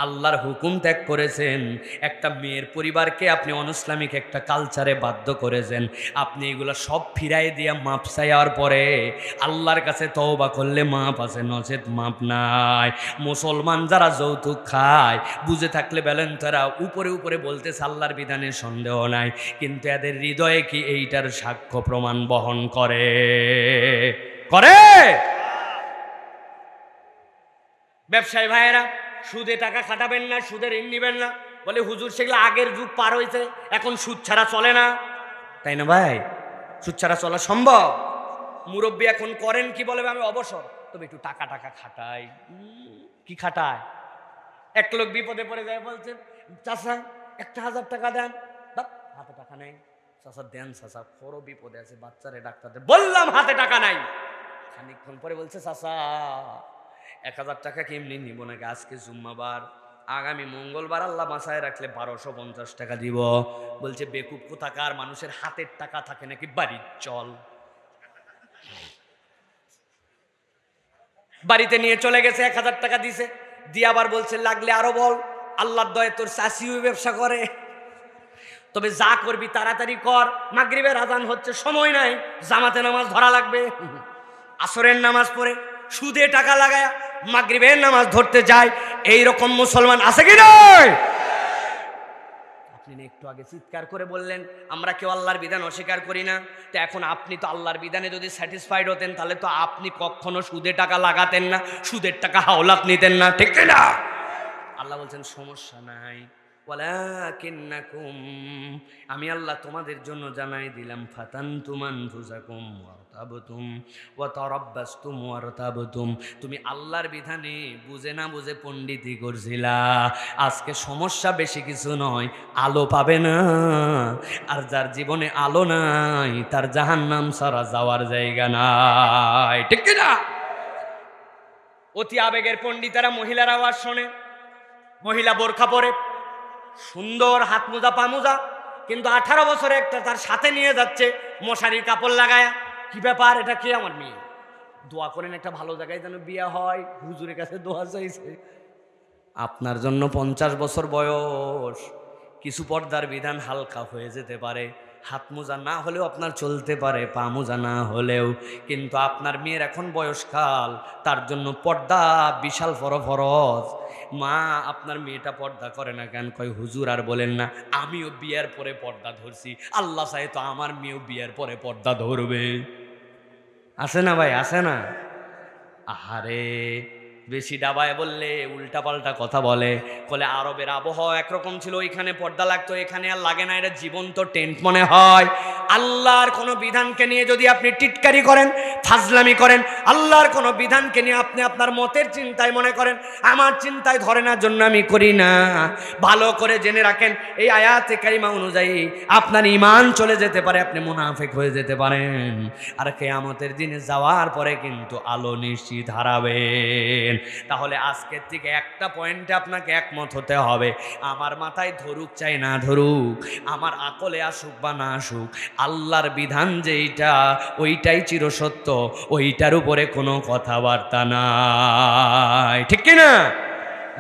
আল্লাহর হুকুম ত্যাগ করেছেন, একটা মেয়ের পরিবারকে আপনি অনইসলামিক একটা কালচারে বাধ্য করেছেন। আপনি এগুলো সব ফিরাই দিয়ে মাপ চাইয়ার পরে আল্লাহর কাছে তওবা করলে মাপ আছে, নচেত মাপ নাই। মুসলমান যারা যৌতুক খায় বুঝে থাকলে বলেন তারা উপরে উপরে বলতেছে আল্লাহর বিধানে সন্দেহ নাই, কিন্তু এদের হৃদয়ে কি এইটার সাক্ষ্য প্রমাণ বহন করে? ব্যবসায়ী ভাইয়েরা, সুদে টাকা খাটাবেন না, সুদে ঋণ নিবেন না। বলে হুজুর সেগুলো আগের যুগ পার হয়েছে, এখন সুদ ছাড়া চলে না। তাই না ভাই? সুদ ছাড়া চলা সম্ভব? মুরব্বী এখন করেন কি? বলে আমি অবসর, তবে একটু টাকা টাকা খাটাই। কি খাটায়? এক লোক বিপদে পড়ে যায়, বলছেন চাচা 1000 টাকা দেন। হাতে টাকা নেই। চাচা দেন চাচা, বড় বিপদে আছে, বাচ্চারে ডাক্তার দেন। বললাম হাতে টাকা নাই। খানিকক্ষণ পরে বলছে চাচা 1000 টাকা কেমনি নিব নাকি, আজকে জুম্মাবার, আগামী মঙ্গলবার আল্লাহ বাঁচায় রাখলে 1250 টাকা দিব। বলছে বেকুব কোথাকার, মানুষের হাতের টাকা থাকে নাকি বাড়ির চল। বাড়িতে নিয়ে চলে গেছে, 1000 টাকা দিছে, দিয়ে আবার বলছে লাগলে আরো বল, আল্লাহর দয়ে তোর চাষিও ব্যবসা করে, তবে যা করবি তাড়াতাড়ি কর, মাগরিবের আজান হচ্ছে, সময় নাই, জামাতে নামাজ ধরা লাগবে। আসরের নামাজ পড়ে সুদে টাকা লাগায় মাগরিবের নামাজ ধরতে যায়। এই রকম মুসলমান আছে কি নয়? আপনি একটু আগে চিৎকার করে বললেন আমরা কেউ আল্লাহর বিধান অস্বীকার করি না। তো এখন আপনি তো আল্লাহর বিধানে যদি স্যাটিসফাইড হতেন, তাহলে তো আপনি কখনো সুদে টাকা লাগাতেন না, সুদের টাকা হাওলাত নিতেন না, ঠিক না? আল্লাহ বলছেন সমস্যা নাই, ওয়ালাকিন্নাকুম, আমি আল্লাহ তোমাদের জন্য জানাই দিলাম, ফাতানতুম আনফুসাকুম ওয়ারতাবতুম ওয়া তারাব্বাসতুম ওয়ারতাবতুম, তুমি আল্লাহর বিধানে বুঝে না বুঝে পণ্ডিতি করছিলা। আজকে সমস্যা বেশি কিছু নয়, আলো পাবে না। আর যার জীবনে আলো নাই তার জাহান্নাম ছাড়া যাওয়ার জায়গা নাই, ঠিক না? অতি আবেগের পণ্ডিতেরা মহিলার আওয়াজ শোনে, মহিলা বোরখা পরে, সুন্দর হাত মোজা পা মোজা, কিন্তু 18 বছরে একটা তার সাথে নিয়ে যাচ্ছে মশারির কাপড় লাগায়া। কি ব্যাপার, এটা কি? আমার মেয়ে। দোয়া করেন একটা ভালো জায়গায় যেন বিয়ে হয়, হুজুরের কাছে দোয়া চাইছে। আপনার জন্য 50 বছর বয়স, কিছু পর্দার বিধান হালকা হয়ে যেতে পারে, হাত মোজা না হলেও আপনার চলতে পারে, পা মোজা না হলেও, কিন্তু আপনার মেয়ের এখন বয়সকাল, তার জন্য পর্দা বিশাল ফরজ। মা আপনার মেয়েটা পর্দা করে না কেন? কয় হুজুর আর বলেন না, আমিও বিয়ের পরে পর্দা ধরছি, আল্লাহ চাই তো আমার মেয়েও বিয়ের পরে পর্দা ধরবে। আছে না ভাই, আছে না? আহারে, বেশি ডাবায় বললে উল্টাপাল্টা কথা বলে। আরবের আবহাওয়া একরকম ছিল, ওইখানে পর্দা লাগতো, এখানে আর লাগে না, এটা জীবন্ত টেন্ট মনে হয়। আল্লাহর কোনো বিধানকে নিয়ে যদি আপনি টিটকারি করেন, ফাজলামি করেন, আল্লাহর কোনো বিধানকে নিয়ে আপনি আপনার মতের চিন্তায় মনে করেন আমার চিন্তায় ধরে না জন্য আমি করি না, ভালো করে জেনে রাখেন এই আয়াতে কারিমা অনুযায়ী আপনার ঈমান চলে যেতে পারে, আপনি মুনাফিক হয়ে যেতে পারেন। আর কিয়ামতের দিনে যাওয়ার পরে কিন্তু আলো নিশ্চিত হারাবেন। তাহলে আজকের থেকে একটা পয়েন্টে আপনাকে একমত হতে হবে, আমার মাথায় ধরুক চাই না ধরুক, আমার আকলে আসুক বা না আসুক, আল্লাহর বিধান যেইটা ওইটাই চিরসত্য, ওইটার উপরে কোনো কথাবার্তা নাই, ঠিক কিনা?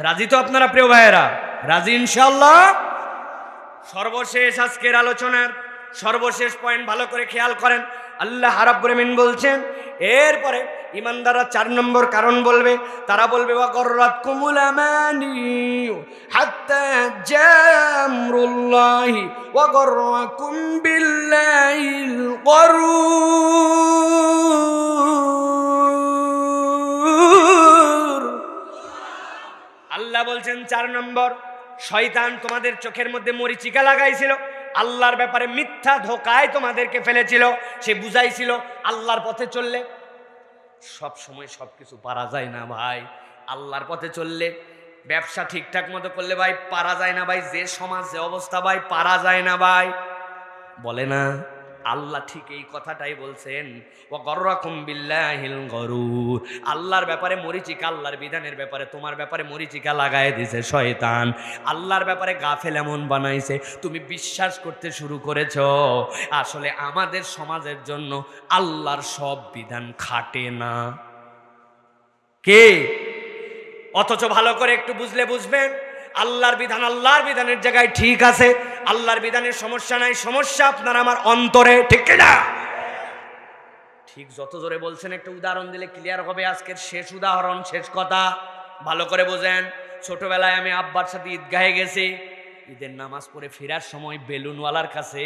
রাজি তো আপনারা প্রিয় ভাইয়েরা? রাজি ইনশাআল্লাহ? সর্বশেষ আজকের আলোচনার সর্বশেষ পয়েন্ট ভালো করে খেয়াল করেন। আল্লাহ রাব্বুল আমিন বলছেন, এরপরে ইমানদাররা 4 নম্বর কারণ বলবে, তারা বলবে ওয়াগররাতকুমুল আমানি হাত্তা জামরুল্লাহি ওয়াগররাকুম বিল্লাহিল গরুর। আল্লাহ বলছেন 4 নম্বর, শয়তান তোমাদের চোখের মধ্যে মরিচিকা লাগাইছিল, আল্লাহর ব্যাপারে মিথ্যা ধোকায় তোমাদেরকে ফেলেছিল, সে বুঝাইছিল আল্লাহর পথে চললে সব সময় সবকিছু পারা যায় না ভাই। আল্লাহর পথে চললে, ব্যবসা ঠিকঠাক মতো করলে ভাই পারা যায় না ভাই, যে সমাজ যে অবস্থা ভাই পারা যায় না ভাই, বলে না? আল্লাহ ঠিক এই কথাটাই বলছেন, ওয়া গররাকুম বিল্লাহিল গরুর। আল্লাহর ব্যাপারে মরিচিকা, আল্লাহর বিধানের ব্যাপারে তোমার ব্যাপারে মরিচিকা লাগায় দিছে শয়তান। আল্লাহর ব্যাপারে গাফেল এমন বানাইছে, তুমি বিশ্বাস করতে শুরু করেছো আসলে আমাদের সমাজের জন্য আল্লাহর সব বিধান খাটে না। কে? অথচ ভালো করে একটু বুঝলে বুঝবেন, আল্লাহর বিধান আল্লাহর বিধানের জায়গায় ঠিক আছে, আল্লাহর বিধানের সমস্যা নাই, সমস্যা আপনার আমার অন্তরে, ঠিক না? ঠিক যত জোরে বলছেন একটা উদাহরণ দিলে ক্লিয়ার হবে। আজকের শেষ উদাহরণ, শেষ কথা ভালো করে বোঝেন। ছোটবেলায় আমি আব্বার সাথে ঈদগাহে গেছি, ঈদের নামাজ পড়ে ফেরার সময় বেলুনওয়ালার কাছে,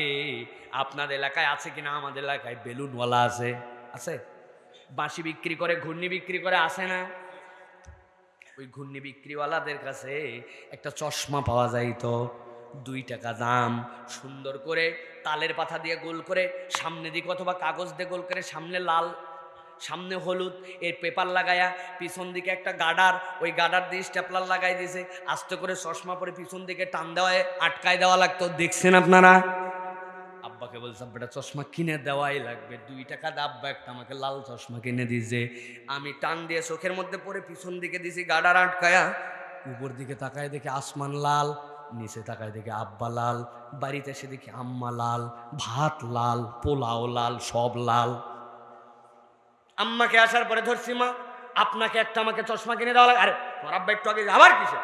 আপনাদের এলাকায় আছে কিনা, আমাদের এলাকায় বেলুনওয়ালা আছে, আছে, বাঁশি বিক্রি করে, ঘূর্ণি বিক্রি করে, আসে না? ওই ঘূর্ণি বিক্রিওয়ালাদের কাছে একটা চশমা পাওয়া যাইতো, 2 টাকা দাম। সুন্দর করে তালের পাতা দিয়ে গোল করে সামনে দিকে অথবা কাগজ দিয়ে গোল করে, সামনে লাল সামনে হলুদ, এর পেপার লাগায়া পিছন দিকে একটা গার্ডার, ওই গার্ডার দিয়ে স্টেপলার লাগাই দিয়েছে, আস্তে করে চশমা পরে পিছন দিকে টান দেওয়ায় আটকায় দেওয়া লাগতো। দেখছেন আপনারা? আব্বাকে বলছে বেটা চশমা কিনে দেওয়াই লাগবে, 2 টাকা দে। আব্বা একটা আমাকে লাল চশমা কিনে দিয়েছে, আমি টান দিয়ে চোখের মধ্যে পরে পিছন দিকে দিছি গার্ডার আটকায়া। উপর দিকে তাকায় দেখে আসমান লাল, নিচে তাকায় দেখে আব্বা লাল, বাড়িতে এসে দেখি আম্মা লাল, ভাত লাল, পোলাও লাল, সব লাল। আম্মাকে আসার পরে ধরছি, মা আপনাকে একটা আমাকে চশমা কিনে দেওয়া লাগে। আরে তোমার আব্বা একটু আগে আবার কিসে?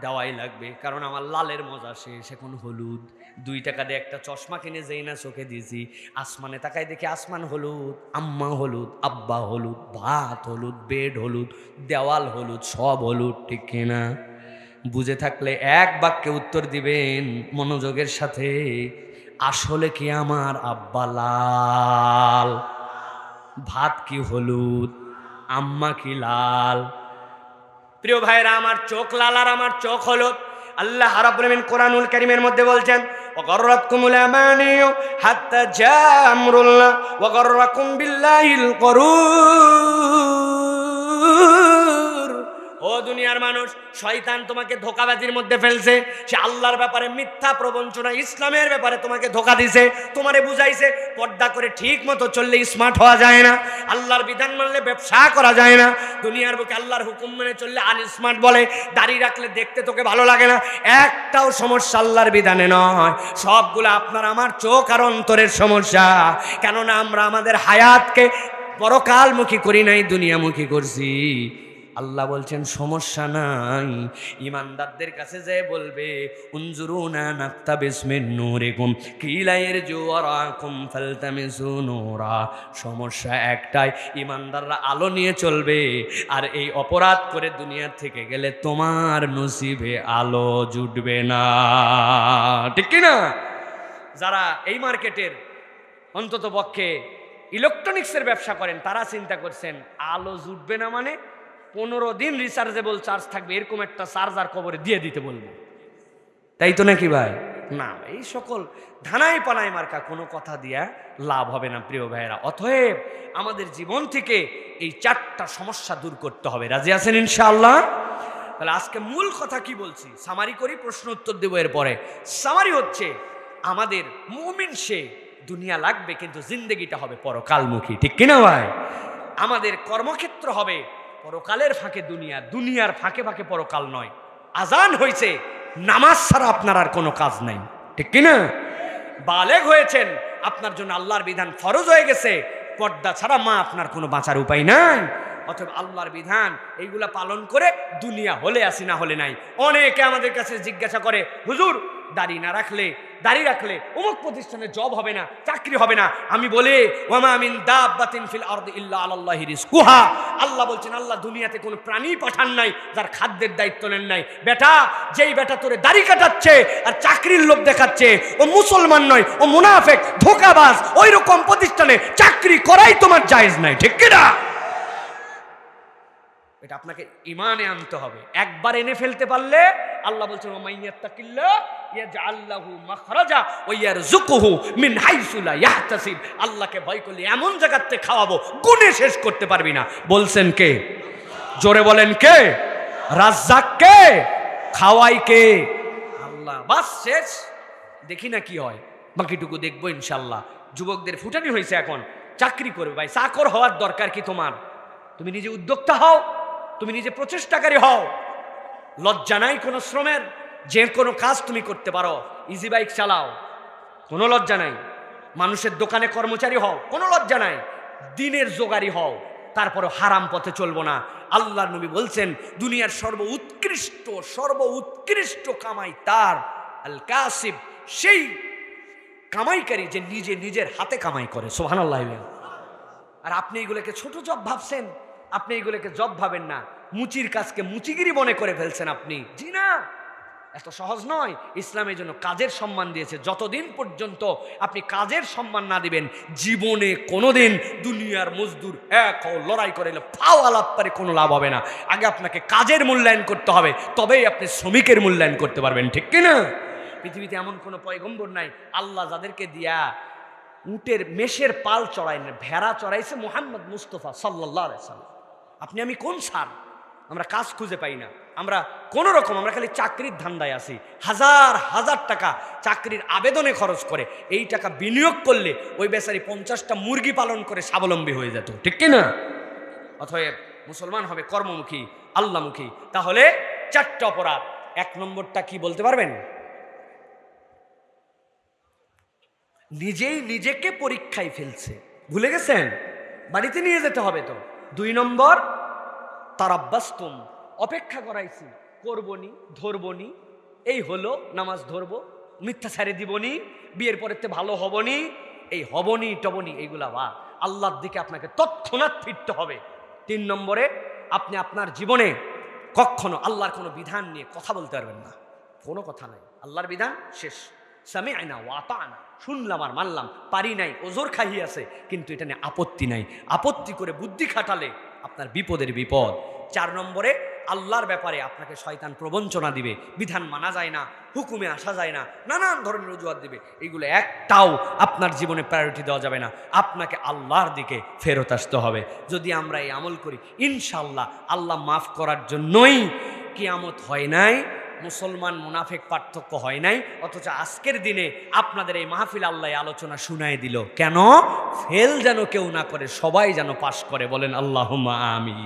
দেওয়াই লাগবে, কারণ আমার লালের মজা শেষ, এখন হলুদ। 2 টাকা দিয়ে একটা চশমা কিনে যেই না চোখে দিয়েছি, আসমানে তাকাই দেখি আসমান হলুদ, আম্মা হলুদ, আব্বা হলুদ, ভাত হলুদ, বেড হলুদ, দেওয়াল হলুদ, সব হলুদ, ঠিক কিনা? বুঝে থাকলে এক বাক্যে উত্তর দিবেন মনোযোগের সাথে, আসলে কি আমার আব্বা লাল? ভাত কি হলুদ? আম্মা কি লাল? প্রিয় ভাইরা, আমার চোখ লাল আর আমার চোখ হলুদ। আল্লাহ রাব্বুল আলামিন কোরআনুল কারীমের মধ্যে বলছেন, ওয়াগররাতকুমুল আমানিয়ু হাত্তা জা আমরুল্লাহ ওয়াগররাকুম বিল্লাহিল গরুর। ও দুনিয়ার মানুষ, শয়তান তোমাকে ধোঁকাবাজির মধ্যে ফেলছে। সে আল্লাহর ব্যাপারে মিথ্যা প্রবঞ্চনা, ইসলামের ব্যাপারে তোমাকে ধোঁকা দিছে, তোমারে বুঝাইছে পর্দা করে ঠিক মতো চললে স্মার্ট হওয়া যায় না, আল্লাহর বিধান মানলে ব্যবসা করা যায় না, দুনিয়ার বুকে আল্লাহর হুকুম মেনে চললে আনস্মার্ট বলে, দাড়ি রাখলে দেখতে তোকে ভালো লাগে না। একটাও সমস্যা আল্লাহর বিধানে নয়, সবগুলো আপনার আমার চোখ আর অন্তরের সমস্যা। কেননা আমরা আমাদের হায়াতকে পরকালমুখী করি নাই, দুনিয়ামুখী করছি। আল্লাহ বলছেন সমস্যা নাই, ইমানদারদের কাছে যে বলবে উনজুরুনা নাক্তাবিস মিন নূরিকুম কিলা ইয়ারজু ওয়ারাকুম ফালতামিসু নূরা। সমস্যা একটাই, ইমানদাররা আলো নিয়ে চলবে, আর এই অপরাধ করে দুনিয়া থেকে গেলে তোমার নসিবে আলো জুটবে না, ঠিক কি না? যারা এই মার্কেটের অন্তত পক্ষে ইলেকট্রনিক্সের ব্যবসা করেন, তারা চিন্তা করছেন আলো জুটবে না মানে 15 দিন রিচার্জেবল চার্জ থাকবে, এরকম একটা চার্জার কবরে দিয়ে দিতে বলবো, তাই তো নাকি ভাই? না, এই সকল ধানাই পানাই মার্কা কোনো কথা দিয়া লাভ হবে না প্রিয় ভাইয়েরা। অতএব আমাদের জীবন থেকে এই 4টা সমস্যা দূর করতে হবে। রাজি আছেন ইনশাআল্লাহ? তাহলে আজকে মূল কথা কি বলছি, সামারি করি, প্রশ্ন উত্তর দেবো এরপরে। সামারি হচ্ছে, আমাদের মুমিন সে দুনিয়া লাগবে কিন্তু জিন্দেগিটা হবে পরকালমুখী, ঠিক কিনা ভাই? আমাদের কর্মক্ষেত্র হবে পরকালের ফাঁকে দুনিয়া, দুনিয়ার ফাঁকে ফাঁকে পরকাল নয়। আজান হয়েছে, নামাজ ছাড়া আপনার আর কোনো কাজ নাই, ঠিক কিনা? বালেগ হয়েছেন, আপনার জন্য আল্লাহর বিধান ফরজ হয়ে গেছে, পর্দা ছাড়া মা আপনার কোনো বাঁচার উপায় নাই। অথবা আল্লাহর বিধান এইগুলা পালন করে দুনিয়া হলে আসি, না হলে নাই। অনেকে আমাদের কাছে জিজ্ঞাসা করে, হুজুর দাড়ি রাখলে অমুক প্রতিষ্ঠানে জব হবে না, চাকরি হবে না। আমি বলি, ওয়ামা মিন দাব্বাতিন ফিল আরদি ইল্লা আলাল্লাহি রিজকুহা। আল্লাহ বলছেন, আল্লাহ দুনিয়াতে কোনো প্রাণী পাঠান নাই যার খাদ্যের দায়িত্ব নেন নাই। বেটা, যেই বেটা তোরে দাড়ি কাটাচ্ছে আর চাকরির লোভ দেখাচ্ছে, ও মুসলমান নয়, ও মুনাফিক, ধোঁকাবাজ। ওই রকম প্রতিষ্ঠানে চাকরি করাই তোমার জায়েজ নাই, ঠিক কি না? এটা আপনাকে ইমানে আনতে হবে। একবার এনে ফেলতে পারলে আল্লাহ বলছেন, ওমাইয়াত্তাকিল্লাহ ইয়াজআল লাহু মাখরাজা ওয়া ইয়ারযুকুহু মিন হাইসু লা ইয়াহতাসিব। আল্লাহকে ভয় করলে এমন জায়গাতে খাওয়াবো গুণে শেষ করতে পারবি না। বলছেন কে? জোরে বলেন কে? রাজ্জাক কে? খাওয়াই কে? আল্লাহ। বাস শেষ। দেখি না কি হয়, বাকিটুকু দেখবো ইনশাআল্লাহ। যুবকদের ফুটানি হয়েছে এখন, চাকরি করবে ভাই, চাকর হওয়ার দরকার কি তোমার? তুমি নিজে উদ্যোক্তা হও, তুমি নিজে প্রচেষ্টাকারী হও। লজ্জা নাই কোনো শ্রমের, যে কোনো কাজ তুমি করতে পারো। ইজি বাইক চালাও, কোনো লজ্জা নাই। মানুষের দোকানে কর্মচারী হও, কোনো লজ্জা নাই। দিনের জোগাড়ি হও, তারপরে হারাম পথে চলবো না। আল্লাহর নবী বলছেন দুনিয়ার সর্ব উৎকৃষ্ট কামাই তার, আল কাসিব, সেই কামাইকারী যে নিজে নিজের হাতে কামাই করে। সুবহানাল্লাহ। আর আপনি এগুলোকে ছোট জব ভাবছেন, আপনি এগুলোকে জব ভাবেন না, মুচির কাজকে মুচিগিরি মনে করে ফেলছেন আপনি। জি না, এত সহজ নয়। ইসলাম এই জন্য কাজের সম্মান দিয়েছে। যতদিন পর্যন্ত আপনি কাজের সম্মান না দিবেন, জীবনে কোনোদিন দুনিয়ার মজদুর এক লড়াই করে ফাও আলাপ পারে কোনো লাভ হবে না। আগে আপনাকে কাজের মূল্যায়ন করতে হবে, তবেই আপনি শ্রমিকের মূল্যায়ন করতে পারবেন, ঠিক কিনা? পৃথিবীতে এমন কোনো পয়গম্বর নাই আল্লাহ যাদেরকে দিয়া উটের মেষের পাল চড়াই না, ভেড়া চড়াইছে মুহাম্মদ মুস্তাফা সাল্লাল্লাহু আলাইহি সাল্লাম। আপনি আমি কোন সার? আমরা কাজ খুঁজে পাই না, আমরা কোনো রকম, আমরা খালি চাকরির ধান্দায় আছি। হাজার হাজার টাকা চাকরির আবেদনে খরচ করে, এই টাকা বিনিয়োগ করলে ওই বেচারি 50টা মুরগি পালন করে স্বাবলম্বী হয়ে যেত, ঠিক কিনা? অতএব মুসলমান হবে কর্মমুখী, আল্লাহমুখী। তাহলে 4টা অপরাধ। 1 নম্বরটা কি বলতে পারবেন? নিজেই নিজেকে পরীক্ষায় ফেলছে, ভুলে গেছেন? বাড়িতে নিয়ে যেতে হবে তো। 2 নম্বর তারাব্বাস্তুম, অপেক্ষা করাইছি, করবনি, ধরবনি, এই হলো নামাজ ধরবো, মিথ্যা ছেড়ে দিবনি, বিয়ের পরেতে ভালো হবনি, এই হবনি টবনি এইগুলা বা আল্লাহর দিকে আপনাকে তৎক্ষণাৎ ফিরতে হবে। 3 নম্বরে আপনি আপনার জীবনে কখনো আল্লাহর কোনো বিধান নিয়ে কথা বলতে পারবেন না, কোনো কথা নাই। আল্লাহর বিধান শেষ। সামি'না ওয়া আতা'না, শুনলাম আর মানলাম, পারি নাই, ওজোর খাইয়াছে, কিন্তু এটা নিয়ে আপত্তি নাই। আপত্তি করে বুদ্ধি খাটালে আপনার বিপদের বিপদ। 4 নম্বরে আল্লাহর ব্যাপারে আপনাকে শয়তান প্রবঞ্চনা দিবে, বিধান মানা যায় না, হুকুমে আসা যায় না, নানান ধরনের অজুহাত দিবে। এইগুলো একটাও আপনার জীবনে প্রায়োরিটি দেওয়া যাবে না। আপনাকে আল্লাহর দিকে ফেরত আসতে হবে। যদি আমরা এই আমল করি, ইনশাআল্লাহ আল্লাহ মাফ করার জন্যই কিয়ামত হয় নাই, মুসলমান মুনাফিক পার্থক্য হয় নাই। অথচ আজকের দিনে আপনাদের এই মাহফিল আল্লাহ আলোচনা শুনাই দিল কেন? ফেল যেন কেউ না করে, সবাই যেন পাশ করে। বলেন আল্লাহুম্মা আমিন।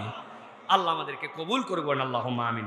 আল্লাহ আমাদেরকে কবুল করবেন, আল্লাহুম্মা আমিন।